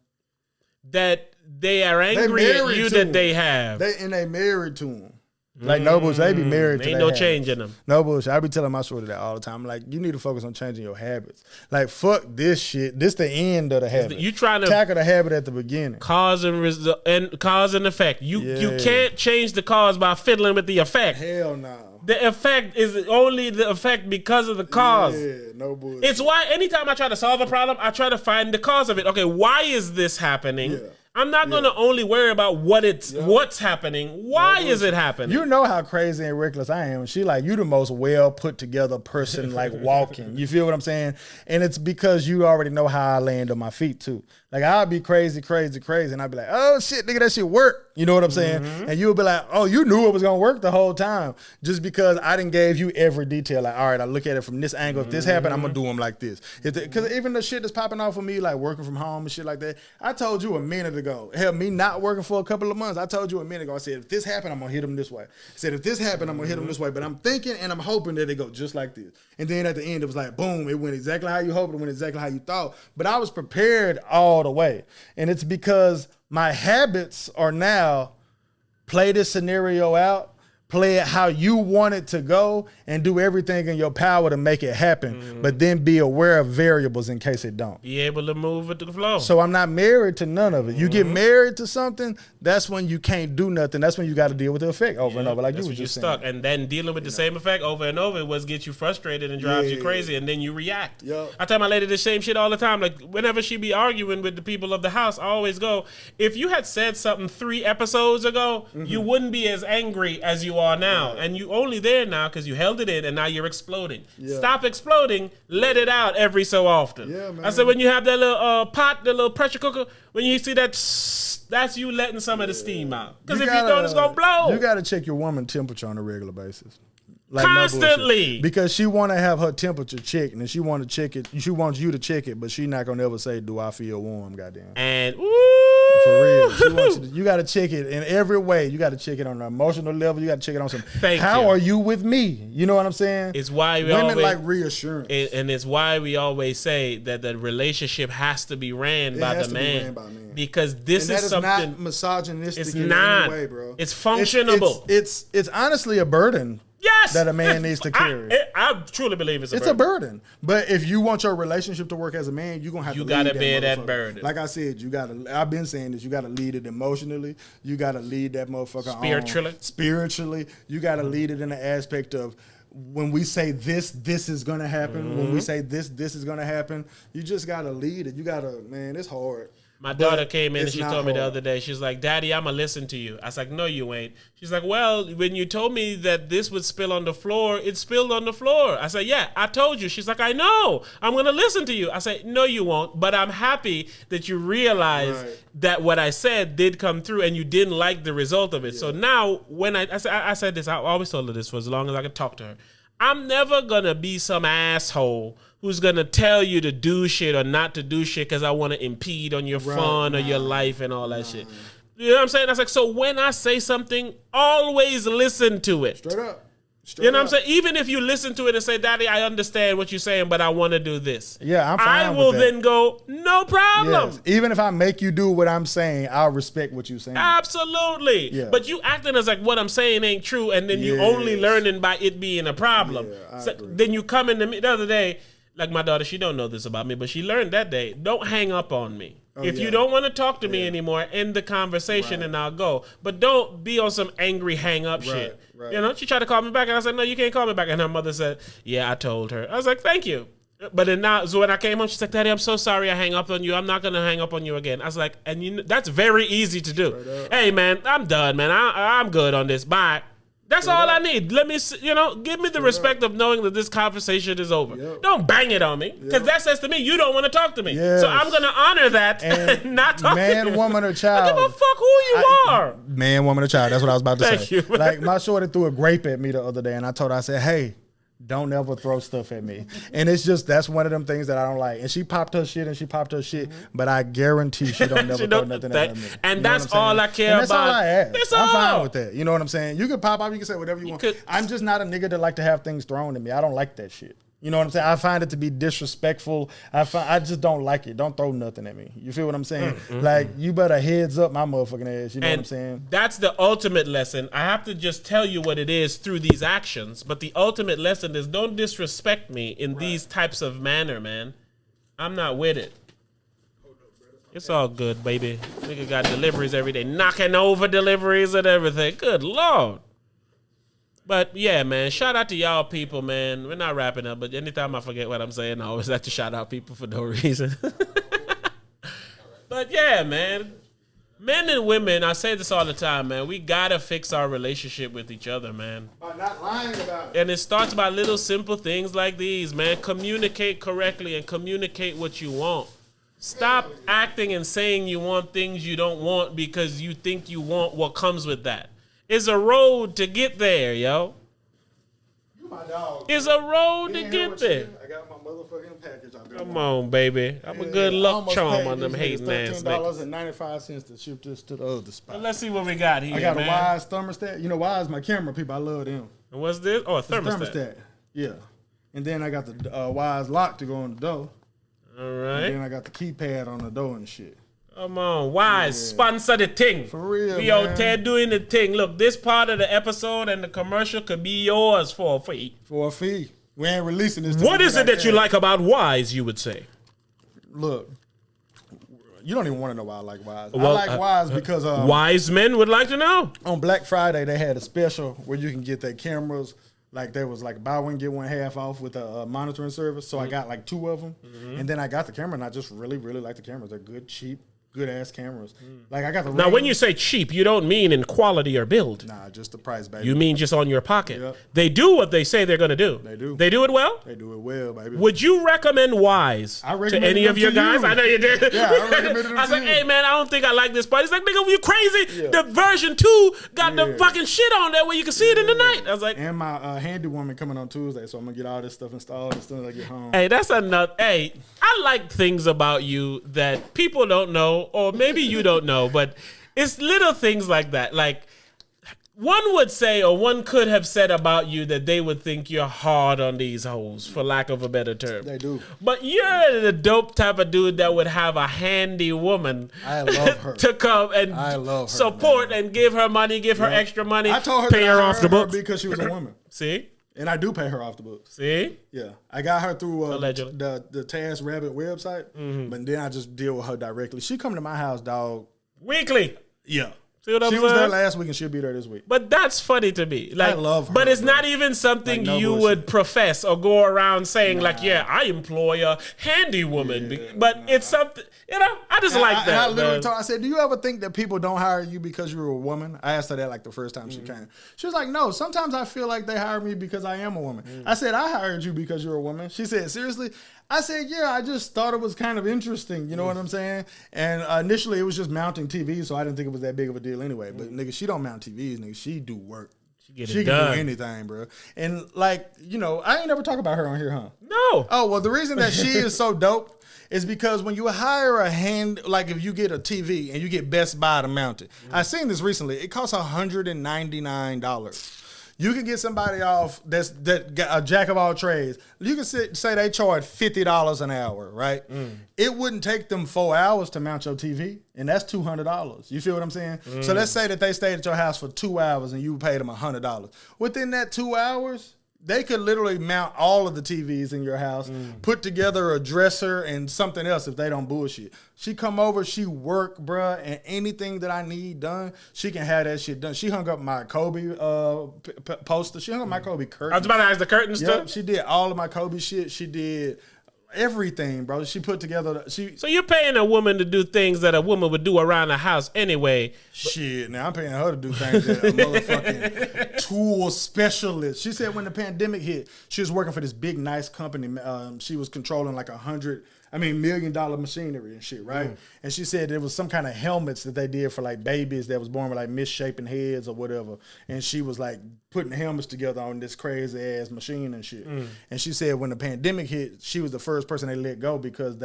That they are angry at you that they have. They married to them. Like no bullshit, they be married to ain't their no change in them. No bullshit. I be telling my shorty that all the time. I'm like, you need to focus on changing your habits. Like, fuck this shit. This the end of the habit. You trying to tackle the habit at the beginning. Cause and effect. You can't change the cause by fiddling with the effect. Hell no. The effect is only the effect because of the cause. Yeah, no bullshit. It's why anytime I try to solve a problem, I try to find the cause of it. Okay, why is this happening? Yeah. I'm not going to only worry about what's happening. Why is it happening? You know how crazy and reckless I am. She like, you the most well put together person like walking. You feel what I'm saying? And it's because you already know how I land on my feet too. Like I'll be crazy. And I'll be like, oh shit, nigga, that shit work. You know what I'm saying? And you'll be like, oh, you knew it was going to work the whole time. Just because I didn't gave you every detail. Like, all right, I look at it from this angle. If this happened, I'm going to do them like this. Because even the shit that's popping off of me, like working from home and shit like that, I told you a minute ago. Hell, me not working for a couple of months, I told you a minute ago, I said, if this happened, I'm going to hit them this way. I said, if this happened, I'm going to hit them this way. But I'm thinking and I'm hoping that they go just like this. And then at the end, it was like, boom, it went exactly how you hoped, it went exactly how you thought. But I was prepared all the way. And it's because my habits are now play this scenario out, play it how you want it to go, and do everything in your power to make it happen. But then be aware of variables in case it don't. Be able to move with the flow. So I'm not married to none of it. You get married to something, that's when you can't do nothing. That's when you got to deal with the effect over and over. Like you was just stuck. saying. And then dealing with the same effect over and over was get you frustrated and drives you crazy, and then you react. I tell my lady the same shit all the time. Like whenever she be arguing with the people of the house, I always go, if you had said something 3 episodes ago, you wouldn't be as angry as you are now. And you only there now because you held it in and now you're exploding. Yeah. Stop exploding. Let it out every so often. Yeah, man. I said when you have that little pot, the little pressure cooker, when you see that, that's you letting some of the steam out. Because if you don't, it's going to blow. You got to check your woman temperature on a regular basis. Like Constantly. No because she want to have her temperature checked, and she want to check it. She wants you to check it, but she not gonna ever say, "Do I feel warm?" Goddamn. And for real, she wants you got to check it in every way. You got to check it on an emotional level. You got to check it on some. How are you with me? You know what I'm saying? It's why we women always, like reassurance, and it's why we always say that the relationship has to be ran by the man. Because this is something not misogynistic. It's in not. any way, bro. It's functionable. It's honestly a burden. Yes, that a man needs to carry. I truly believe it's a burden. But if you want your relationship to work as a man, you're gonna have to gotta bear that burden. Like I said, I've been saying this, you gotta lead it emotionally, you gotta lead that motherfucker spiritually. You gotta lead it in the aspect of when we say this is gonna happen, when we say this is gonna happen, you just gotta lead it. You gotta, man, it's hard. My daughter came in and she told me the other day, she's like, Daddy, I'm going to listen to you. I was like, no, you ain't. She's like, well, when you told me that this would spill on the floor, it spilled on the floor. I said, yeah, I told you. She's like, I know. I'm going to listen to you. I said, no, you won't. But I'm happy that you realized that what I said did come through and you didn't like the result of it. Yeah. So now when I said this, I always told her this for as long as I could talk to her. I'm never going to be some asshole who's going to tell you to do shit or not to do shit because I want to impede on your fun or your life and all that shit. You know what I'm saying? I was like, so when I say something, always listen to it. Straight up. You know what I'm saying? Even if you listen to it and say, Daddy, I understand what you're saying, but I want to do this. Yeah, I'm fine I will then go, no problem. Yes. Even if I make you do what I'm saying, I'll respect what you're saying. Absolutely. Yeah. But you acting as like what I'm saying ain't true, and then you only learning by it being a problem. So then you come in the other day, like my daughter, she don't know this about me, but she learned that day, don't hang up on me. If you don't want to talk to me anymore, end the conversation and I'll go. But don't be on some angry hang up shit. Right. You know, she tried to call me back and I said, no, you can't call me back. And her mother said, yeah, I told her. I was like, thank you. But then now, so when I came home, she's like, Daddy, I'm so sorry I hang up on you. I'm not going to hang up on you again. I was like, and you know, that's very easy to do. Hey, man, I'm done, man. I'm good on this. Bye. That's all I need. Let me, give me the respect of knowing that this conversation is over. Yep. Don't bang it on me, because that says to me, you don't want to talk to me. Yes. So I'm going to honor that and not talk to you. Man, woman, or child. I give a fuck who you are. Man, woman, or child. That's what I was about to say. Thank you. Like, my shorty threw a grape at me the other day, and I told her, I said, hey, don't ever throw stuff at me. And it's just, that's one of them things that I don't like. And she popped her shit, but I guarantee she don't never throw nothing at me. And that's all I care about. That's all I ask. I'm fine with that. You know what I'm saying? You can pop up, you can say whatever you want. I'm just not a nigga that like to have things thrown at me. I don't like that shit. You know what I'm saying? I find it to be disrespectful. I just don't like it. Don't throw nothing at me. You feel what I'm saying? Like, you better heads up my motherfucking ass. You know what I'm saying? That's the ultimate lesson. I have to just tell you what it is through these actions. But the ultimate lesson is don't disrespect me in these types of manner, man. I'm not with it. It's all good, baby. Nigga got deliveries every day. Knocking over deliveries and everything. Good Lord. But yeah, man, shout out to y'all people, man. We're not wrapping up, but anytime I forget what I'm saying, I always like to shout out people for no reason. But yeah, man, men and women, I say this all the time, man, we gotta fix our relationship with each other, man. By not lying about it. And it starts by little simple things like these, man. Communicate correctly and communicate what you want. Stop acting and saying you want things you don't want because you think you want what comes with that. It's a road to get there, yo. You my dog. It's a road to get there. I got my motherfucking package. Come on, baby. I'm a good luck charm on them hating ass niggas. $13.95 to ship this to the other spot. Well, let's see what we got here, I got man. a Wise thermostat. You know, Wise my camera people. I love them. And what's this? Oh, a thermostat. Yeah. And then I got the Wise lock to go on the door. All right. And then I got the keypad on the door and shit. Come on, Wise, sponsor the thing. For real, we out there doing the thing. Look, this part of the episode and the commercial could be yours for a fee. For a fee. We ain't releasing this. What is it that you like about Wise, you would say? Look, you don't even want to know why I like Wise. Well, I like Wise because... wise men would like to know. On Black Friday, they had a special where you can get their cameras. Like, there was like buy one, get one half off with a monitoring service. So I got like 2 of them. And then I got the camera, and I just really, really like the cameras. They're good, cheap good ass cameras. Like I got the Now, Ring. when you say cheap, you don't mean in quality or build. Nah, just the price, baby. You mean just on your pocket. Yep. They do what they say they're going to do. They do. They do it well? They do it well, baby. Would you recommend Wise I to recommended any of them your to guys? you. I know you did. Yeah, I recommended them I was to like, you. hey, man, I don't think I like this part. He's like, nigga, you crazy? The version 2 got the Yeah. fucking shit on there where you can see it in the night. I was like, And my handy woman coming on Tuesday, so I'm gonna get all this stuff installed as soon as I get home. hey, that's another. Hey, I like things about you that people don't know, or maybe you don't know, but it's little things like that. Like, one would say, or one could have said about you that they would think you're hard on these hoes, for lack of a better term. They do. But you're the dope type of dude that would have a handy woman I love her. to come and I love her, support man. and give her money, give her Yeah. extra money, I told her pay that her I off the hired her books. because she was a woman, See? and I do pay her off the books. See? Yeah, I got her through Allegedly. the TaskRabbit website, but then I just deal with her directly. She come to my house, dog. Weekly. Yeah, See what I'm she saying? was there last week, and she'll be there this week. But that's funny to me. Like, I love her, but it's bro. not even something Like, no you bullshit. would profess or go around saying like, yeah, I employ a handy woman. But it's something, I just like And that. I literally man. told her, I said, do you ever think that people don't hire you because you're a woman? I asked her that like the first time Mm-hmm. she came. She was like, no, sometimes I feel like they hire me because I am a woman. Mm. I said, I hired you because you're a woman. She said, seriously? I said, yeah, I just thought it was kind of interesting. You know what I'm saying? And initially it was just mounting TVs, so I didn't think it was that big of a deal anyway. But nigga, she don't mount TVs, nigga. She do work. Get She it can done. do anything, bro. And like, I ain't never talk about her on here, huh? No. Oh, well, the reason that she is so dope is because when you hire a hand, like if you get a TV and you get Best Buy to mount it. I seen this recently. It costs $199. You can get somebody off that got a jack of all trades. You can say they charge $50 an hour, right? It wouldn't take them 4 hours to mount your TV, and that's $200. You feel what I'm saying? So let's say that they stayed at your house for 2 hours and you paid them $100. Within that 2 hours, they could literally mount all of the TVs in your house, put together a dresser and something else if they don't bullshit. She come over, she work, bruh, and anything that I need done, she can have that shit done. She hung up my Kobe poster. She hung up my Kobe curtain. I was about to ask the curtains Yep, stuff. she did all of my Kobe shit. She did everything, bro. She put together. So you're paying a woman to do things that a woman would do around the house anyway. Shit, now I'm paying her to do things that a motherfucking tool specialist. She said when the pandemic hit, she was working for this big, nice company. She was controlling like $100 million machinery and shit, right? And she said there was some kind of helmets that they did for like babies that was born with like misshapen heads or whatever. And she was like putting helmets together on this crazy ass machine and shit. And she said when the pandemic hit, she was the first person they let go because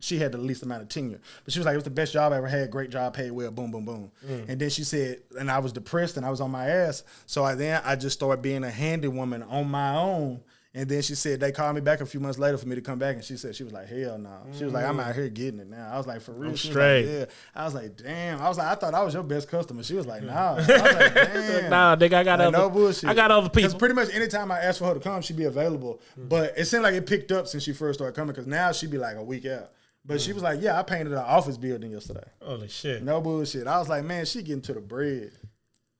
she had the least amount of tenure. But she was like, it was the best job I ever had. Great job, paid well, boom, boom, boom. And then she said, and I was depressed and I was on my ass. So I just started being a handy woman on my own. And then she said, they called me back a few months later for me to come back. And she said, she was like, hell no. She was like, I'm out here getting it now. I was like, for real? She was straight. like, yeah. I was like, damn. I was like, I thought I was your best customer. She was like, nah. I was like, damn. Nah, nigga, I got Like, other. no bullshit. I got other Because people. pretty much anytime I asked for her to come, she'd be available. But it seemed like it picked up since she first started coming because now she'd be like a week out. But she was like, yeah, I painted an office building yesterday. Holy shit. No bullshit. I was like, man, she getting to the bread.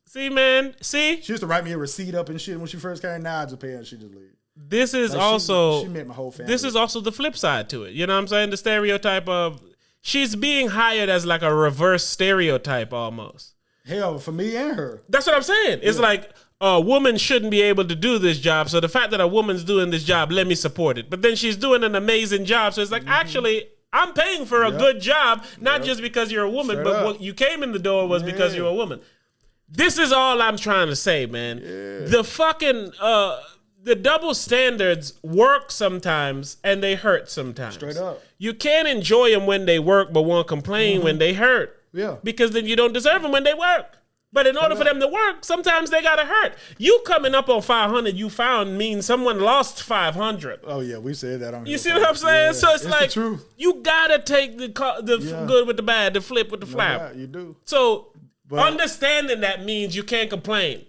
See, man. See, She used to write me a receipt up and shit when she first came. Now I just pay her and she just leave. this is Like, also she met my whole family. this is also the flip side to it. You know what I'm saying? The stereotype of she's being hired as like a reverse stereotype almost. Hell, for me and her. That's what I'm saying. It's like a woman shouldn't be able to do this job. So the fact that a woman's doing this job, let me support it. But then she's doing an amazing job. So it's like, actually, I'm paying for a good job, not just because you're a woman, Straight but up. what you came in the door was because you're a woman. This is all I'm trying to say, man. The fucking the double standards work sometimes and they hurt sometimes. Straight up. You can't enjoy them when they work, but won't complain when they hurt. Yeah. Because then you don't deserve them when they work. But in order for them to work, sometimes they gotta hurt. You coming up on 500, you found means someone lost 500. Oh, yeah, we said that on You here. see what I'm saying? Yeah, So it's like the truth. you gotta take the Yeah. good with the bad, the flip with the No flap. doubt, you do. So But- understanding that means you can't complain.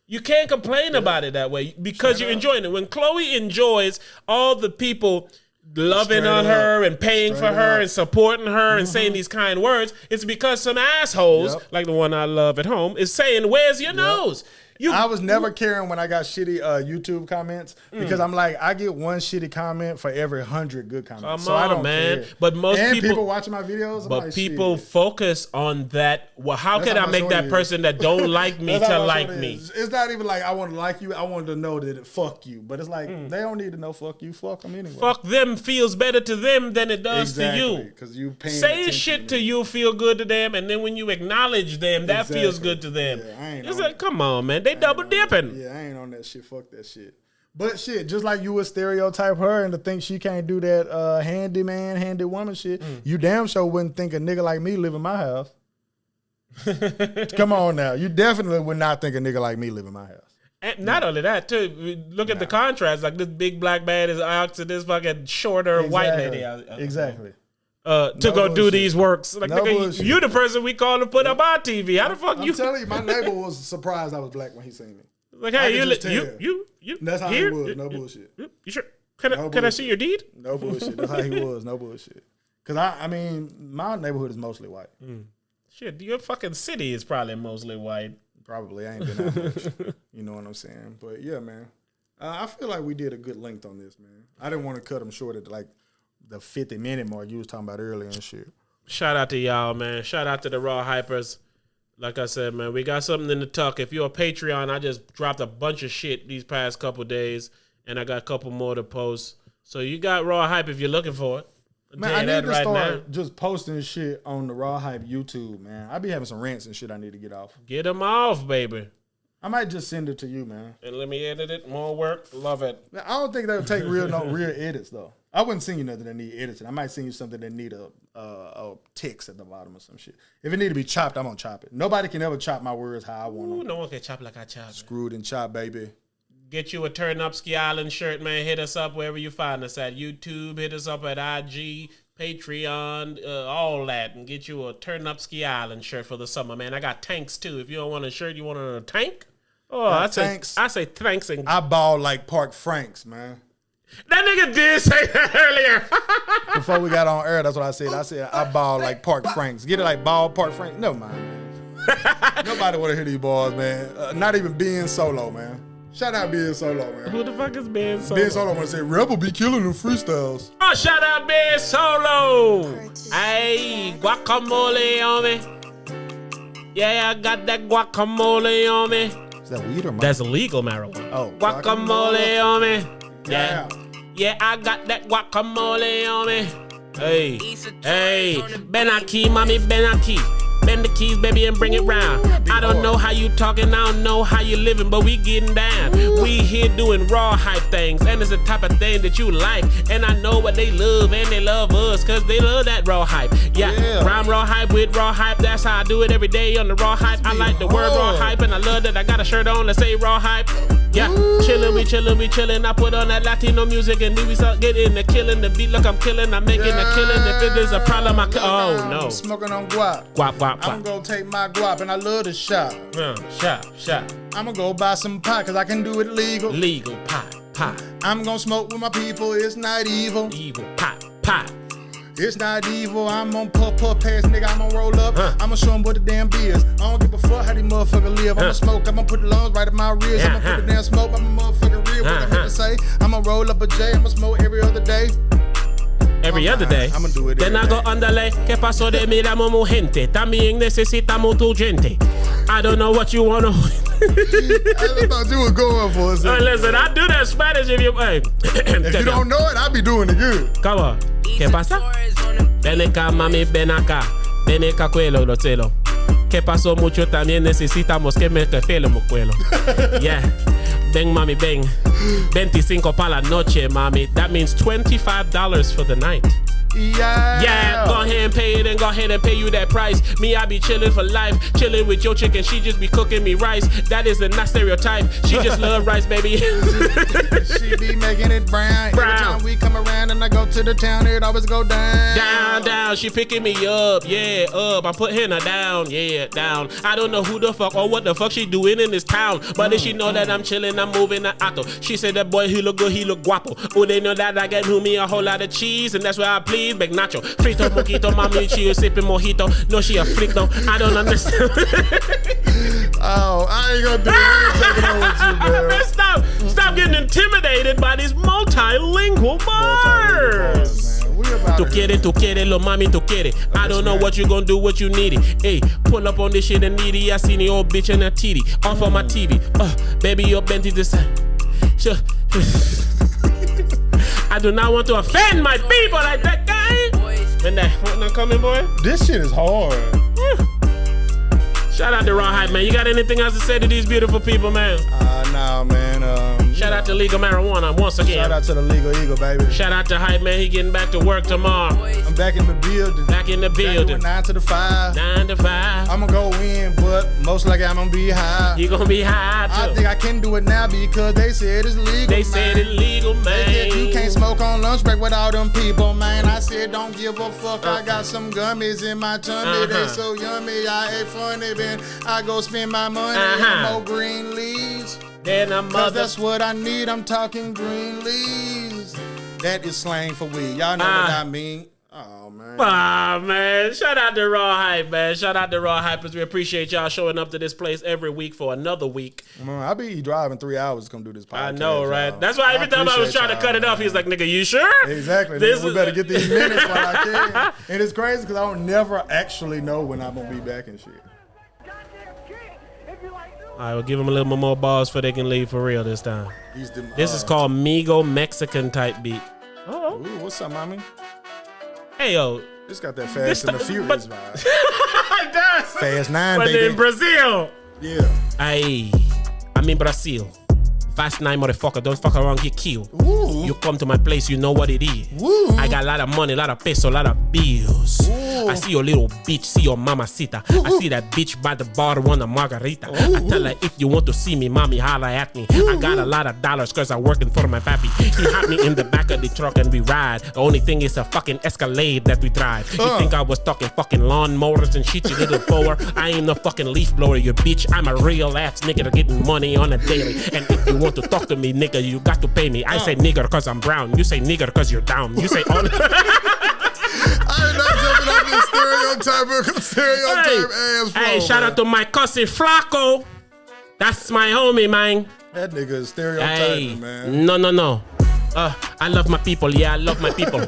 You can't complain about it that way because you're enjoying it. When Khloe enjoys all the people loving Straight on up. her and paying for Straight her up. and supporting her and saying these kind words, it's because some assholes, Yep. like the one I love at home, is saying, where's your nose? I was never caring when I got shitty YouTube comments because I'm like, I get one shitty comment for every 100 good comments. Come on, man. Care. But most people watching my videos. I'm but like, people shit. focus on that. Well, how can I make that person that don't like me to like me? It's not even like I want to like you. I want to know that fuck you. But it's like they don't need to know fuck you. Fuck them anyway. Fuck them feels better to them than it does to you. Because you say shit to you feel good to them, and then when you acknowledge them, that feels good to them. Yeah, it's like, come on, man. They double dipping. Yeah, I ain't on that shit. Fuck that shit. But shit, just like you would stereotype her and to think she can't do that handyman, handy woman shit, you damn sure wouldn't think a nigga like me live in my house. Come on now. You definitely would not think a nigga like me live in my house. And not only that, too. Look at the contrast. Like this big black man is out to this fucking shorter white lady. Exactly. To go do these works. Like, nigga, you the person we call to put up our TV. How the fuck you? I'm telling you, my neighbor was surprised I was black when he seen me. Like, hey, you. That's how he was. No bullshit. You sure? Can I see your deed? No bullshit. That's how he was. No bullshit. Because I mean, my neighborhood is mostly white. Shit, your fucking city is probably mostly white. Probably. I ain't been that much. You know what I'm saying? But yeah, man. I feel like we did a good length on this, man. I didn't want to cut them short at like the 50-minute mark you was talking about earlier and shit. Shout out to y'all, man. Shout out to the Raw Hypers. Like I said, man, we got something in the tuck. If you're a Patreon, I just dropped a bunch of shit these past couple days, and I got a couple more to post. So you got Raw Hype if you're looking for it. Man, I need to start just posting shit on the Raw Hype YouTube, man. I be having some rants and shit I need to get off. Get them off, baby. I might just send it to you, man. And let me edit it. More work. Love it. I don't think that would take real edits, though. I wouldn't send you nothing that need editing. I might send you something that need a text at the bottom or some shit. If it need to be chopped, I'm going to chop it. Nobody can ever chop my words how I want them. No one can chop like I chop. Screwed and chop, baby. Get you a Turn Up Ski Island shirt, man. Hit us up wherever you find us at YouTube. Hit us up at IG, Patreon, all that. And get you a Turn Up Ski Island shirt for the summer, man. I got tanks, too. If you don't want a shirt, you want a tank? Oh, I say thanks. And I ball like Park Franks, man. That nigga did say that earlier. Before we got on air, that's what I said. I said I ball like Park Franks. Get it like ball Park Franks? Never mind, man. Nobody want to hear these balls, man. Not even Ben Solo, man. Shout out Ben Solo, man. Who the fuck is Ben Solo? Ben Solo want to say Rebel be killing them freestyles. Oh, shout out Ben Solo. Hey, guacamole on me. Yeah, I got that guacamole on me. Is that weed or marijuana? That's legal marijuana. Oh, guacamole on me. Yeah, I got that guacamole on me. Hey, Ben Aki, mommy, Ben Aki. Bend the keys, baby, and bring it round. I don't know how you talking, I don't know how you living, but we getting down. We here doing raw hype things, and it's the type of thing that you like. And I know what they love, and they love us, cause they love that raw hype. Yeah. Rhyme raw hype with raw hype, that's how I do it every day on the raw hype. I like the word raw hype, and I love that I got a shirt on that say raw hype. Yeah, chillin', we chillin'. I put on that Latino music, and then we start getting the killing. The beat, look, I'm killing, I'm making a killing. If it is a problem, oh no. I'm smoking on guap. Guap. I'm gonna take my guap, and I love to shop. Shop. I'm gonna go buy some pot, cause I can do it legal. Legal, pot. I'm gonna smoke with my people, it's not evil. Evil, pot. It's not evil, I'm on puff pass, nigga, I'm gonna roll up. I'ma show them what the damn be is. I don't give a fuck how these motherfuckers live. I'ma smoke, I'ma put the lungs right in my ribs. I'ma put the damn smoke, I'm a motherfucking real. What I have to say? I'ma roll up a J, I'ma smoke every other day. Every other day. I'ma do it. Then I go underlay. ¿Qué pasó de miramos mu gente? También necesitamos tu gente. I don't know what you want to. I thought you were going for it. Hey, listen, I do that Spanish if you. Hey. If you don't know it, I be doing it good. Come on. ¿Qué pasa? Ven acá, mami, ven acá. Ven acá, cuelo, lo celo. ¿Qué pasó mucho? También necesitamos que me cafelo, mo cuelo. Yeah. Ven, mami, ven. 25 pa la noche, mami. That means $25 for the night. Yeah, go ahead and pay it and go ahead and pay you that price. Me, I be chilling for life, chilling with your chicken. She just be cooking me rice. That is the not stereotype. She just love rice, baby. She be making it brown. Every time we come around and I go to the town, it always go down. Down. She picking me up, yeah, up. I'm putting her down, yeah, down. I don't know who the fuck or what the fuck she doing in this town, but if she know that I'm chilling, I'm moving the auto. She said that boy, he look good, he look guapo. Oh, they know that I get me a whole lot of cheese, and that's why I please. Big nacho, frito, mojito, mami, she is sipping mojito. No, she a freak though. I don't understand. Oh, I ain't gonna do it. I ain't taking on with you, man. Stop getting intimidated by these multilingual bars. Tu quiere, lo mami, tu quiere. I don't know what you gonna do, what you need it. Hey, pull up on this shit and needy. I seen the old bitch in her titty. Off of my TV. Baby, you're bent to the side. I do not want to offend my people like that guy. When that not coming, boy? This shit is hard. Shout out to Raw Hype, man. You got anything else to say to these beautiful people, man? Nah, man. Shout out to Legal Marijuana once again. Shout out to the Legal Eagle, baby. Shout out to Hype, man. He getting back to work tomorrow. I'm back in the building. Back in the building. 9 to 5. 9 to 5. I'm gonna go in, but most likely I'm gonna be high. You gonna be high too. I think I can do it now because they said it's legal. They said it's legal, man. They said you can't smoke on lunch break with all them people, man. I said don't give a fuck. I got some gummies in my tummy. They so yummy. I ain't funny, man. I go spend my money on more green leaves. Then Cause that's what I need. I'm talking green leaves. That is slang for weed. Y'all know what I mean. Oh, man. Man. Shout out to Raw Hype, man. Shout out to Raw Hypers. We appreciate y'all showing up to this place every week for another week. I be driving 3 hours to come do this podcast. I know, right? Y'all. That's why every time I was trying to cut it off, he was like, nigga, you sure? Exactly. We better get these minutes while I can. And it's crazy because I don't never actually know when I'm going to be back and shit. All right, we'll give them a little more balls so they can leave for real this time. This is called Migo Mexican type beat. Ooh, what's up, mommy? Hey, yo. This got that Fast and the Furious vibe. It does. Fast 9, but baby. in Brazil. Yeah. Hey, I'm in Brazil. Fast 9, motherfucker. Don't fuck around, get killed. Ooh. You come to my place, you know what it is. Ooh. I got a lot of money, a lot of peso, a lot of bills. Ooh. I see your little bitch, see your mamacita. I see that bitch by the bar, want a margarita. I tell her, if you want to see me, mommy, holla at me. I got a lot of dollars cause I'm working for my pappy. He had me in the back of the truck and we ride. The only thing is a fucking Escalade that we drive. You think I was talking fucking lawnmowers and shit, you little blower? I ain't no fucking leaf blower, you bitch. I'm a real ass nigga getting money on a daily. And if you want to talk to me, nigga, you got to pay me. I say nigger cause I'm brown. You say nigger cause you're down. You say all I'm not jumping on this stereotype ass flow. Hey, shout out to my cousin Flaco. That's my homie, man. That nigga is stereotyping, man. No. I love my people. Yeah, I love my people.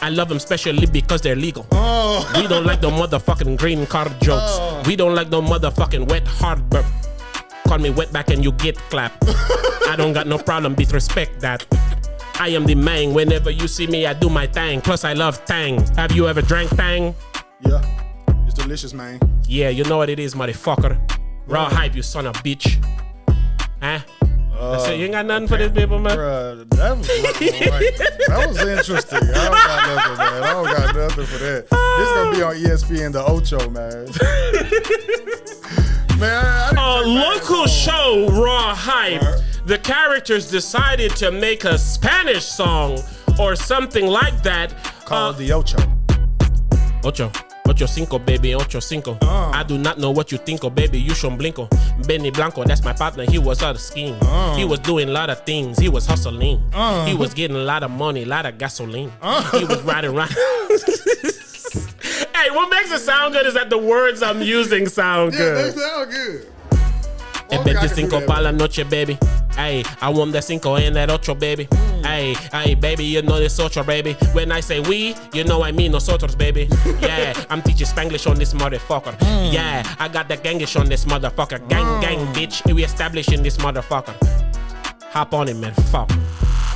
I love them especially because they're legal. We don't like the motherfucking green card jokes. We don't like the motherfucking wet hard burp. Call me wetback and you get clapped. I don't got no problem, disrespect that. I am the man. Whenever you see me, I do my thing. Plus, I love Tang. Have you ever drank Tang? Yeah. It's delicious, man. Yeah, you know what it is, motherfucker. Raw Hype, you son of a bitch. Huh? So you ain't got nothing for this people, man? Bruh, that was interesting. I don't got nothing for that. This is going to be on ESPN, the Ocho, man. Man, local show, Raw Hype. The characters decided to make a Spanish song or something like that. Called the Ocho. Ocho cinco, baby, ocho cinco. I do not know what you think, oh, baby, you should blinko. Benny Blanco, that's my partner, he was out of scheme. He was doing a lot of things, he was hustling. He was getting a lot of money, a lot of gasoline. He was riding around. Hey, what makes it sound good is that the words I'm using sound good. Yeah, they sound good. En vez de cinco pa' la noche, baby. Hey, I want that cinco and that ocho, baby. Hey, baby, you know this ocho, baby. When I say we, you know I mean nosotros, baby. Yeah, I'm teaching Spanglish on this motherfucker. Yeah, I got that gangish on this motherfucker. Gang, bitch. We establishing this motherfucker. Hop on it, man. Fuck.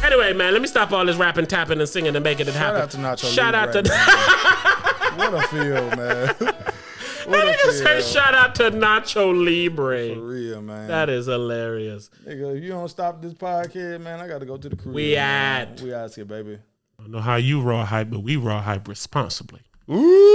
Anyway, man, let me stop all this rapping, tapping, and singing and making it happen. Shout out to Nacho. Shout out to... What a feel, man. That nigga said shout out to Nacho Libre. For real, man. That is hilarious. Nigga, if you don't stop this podcast, man, I got to go to the cruise. We out here, baby. I don't know how you raw hype, but we raw hype responsibly. Ooh.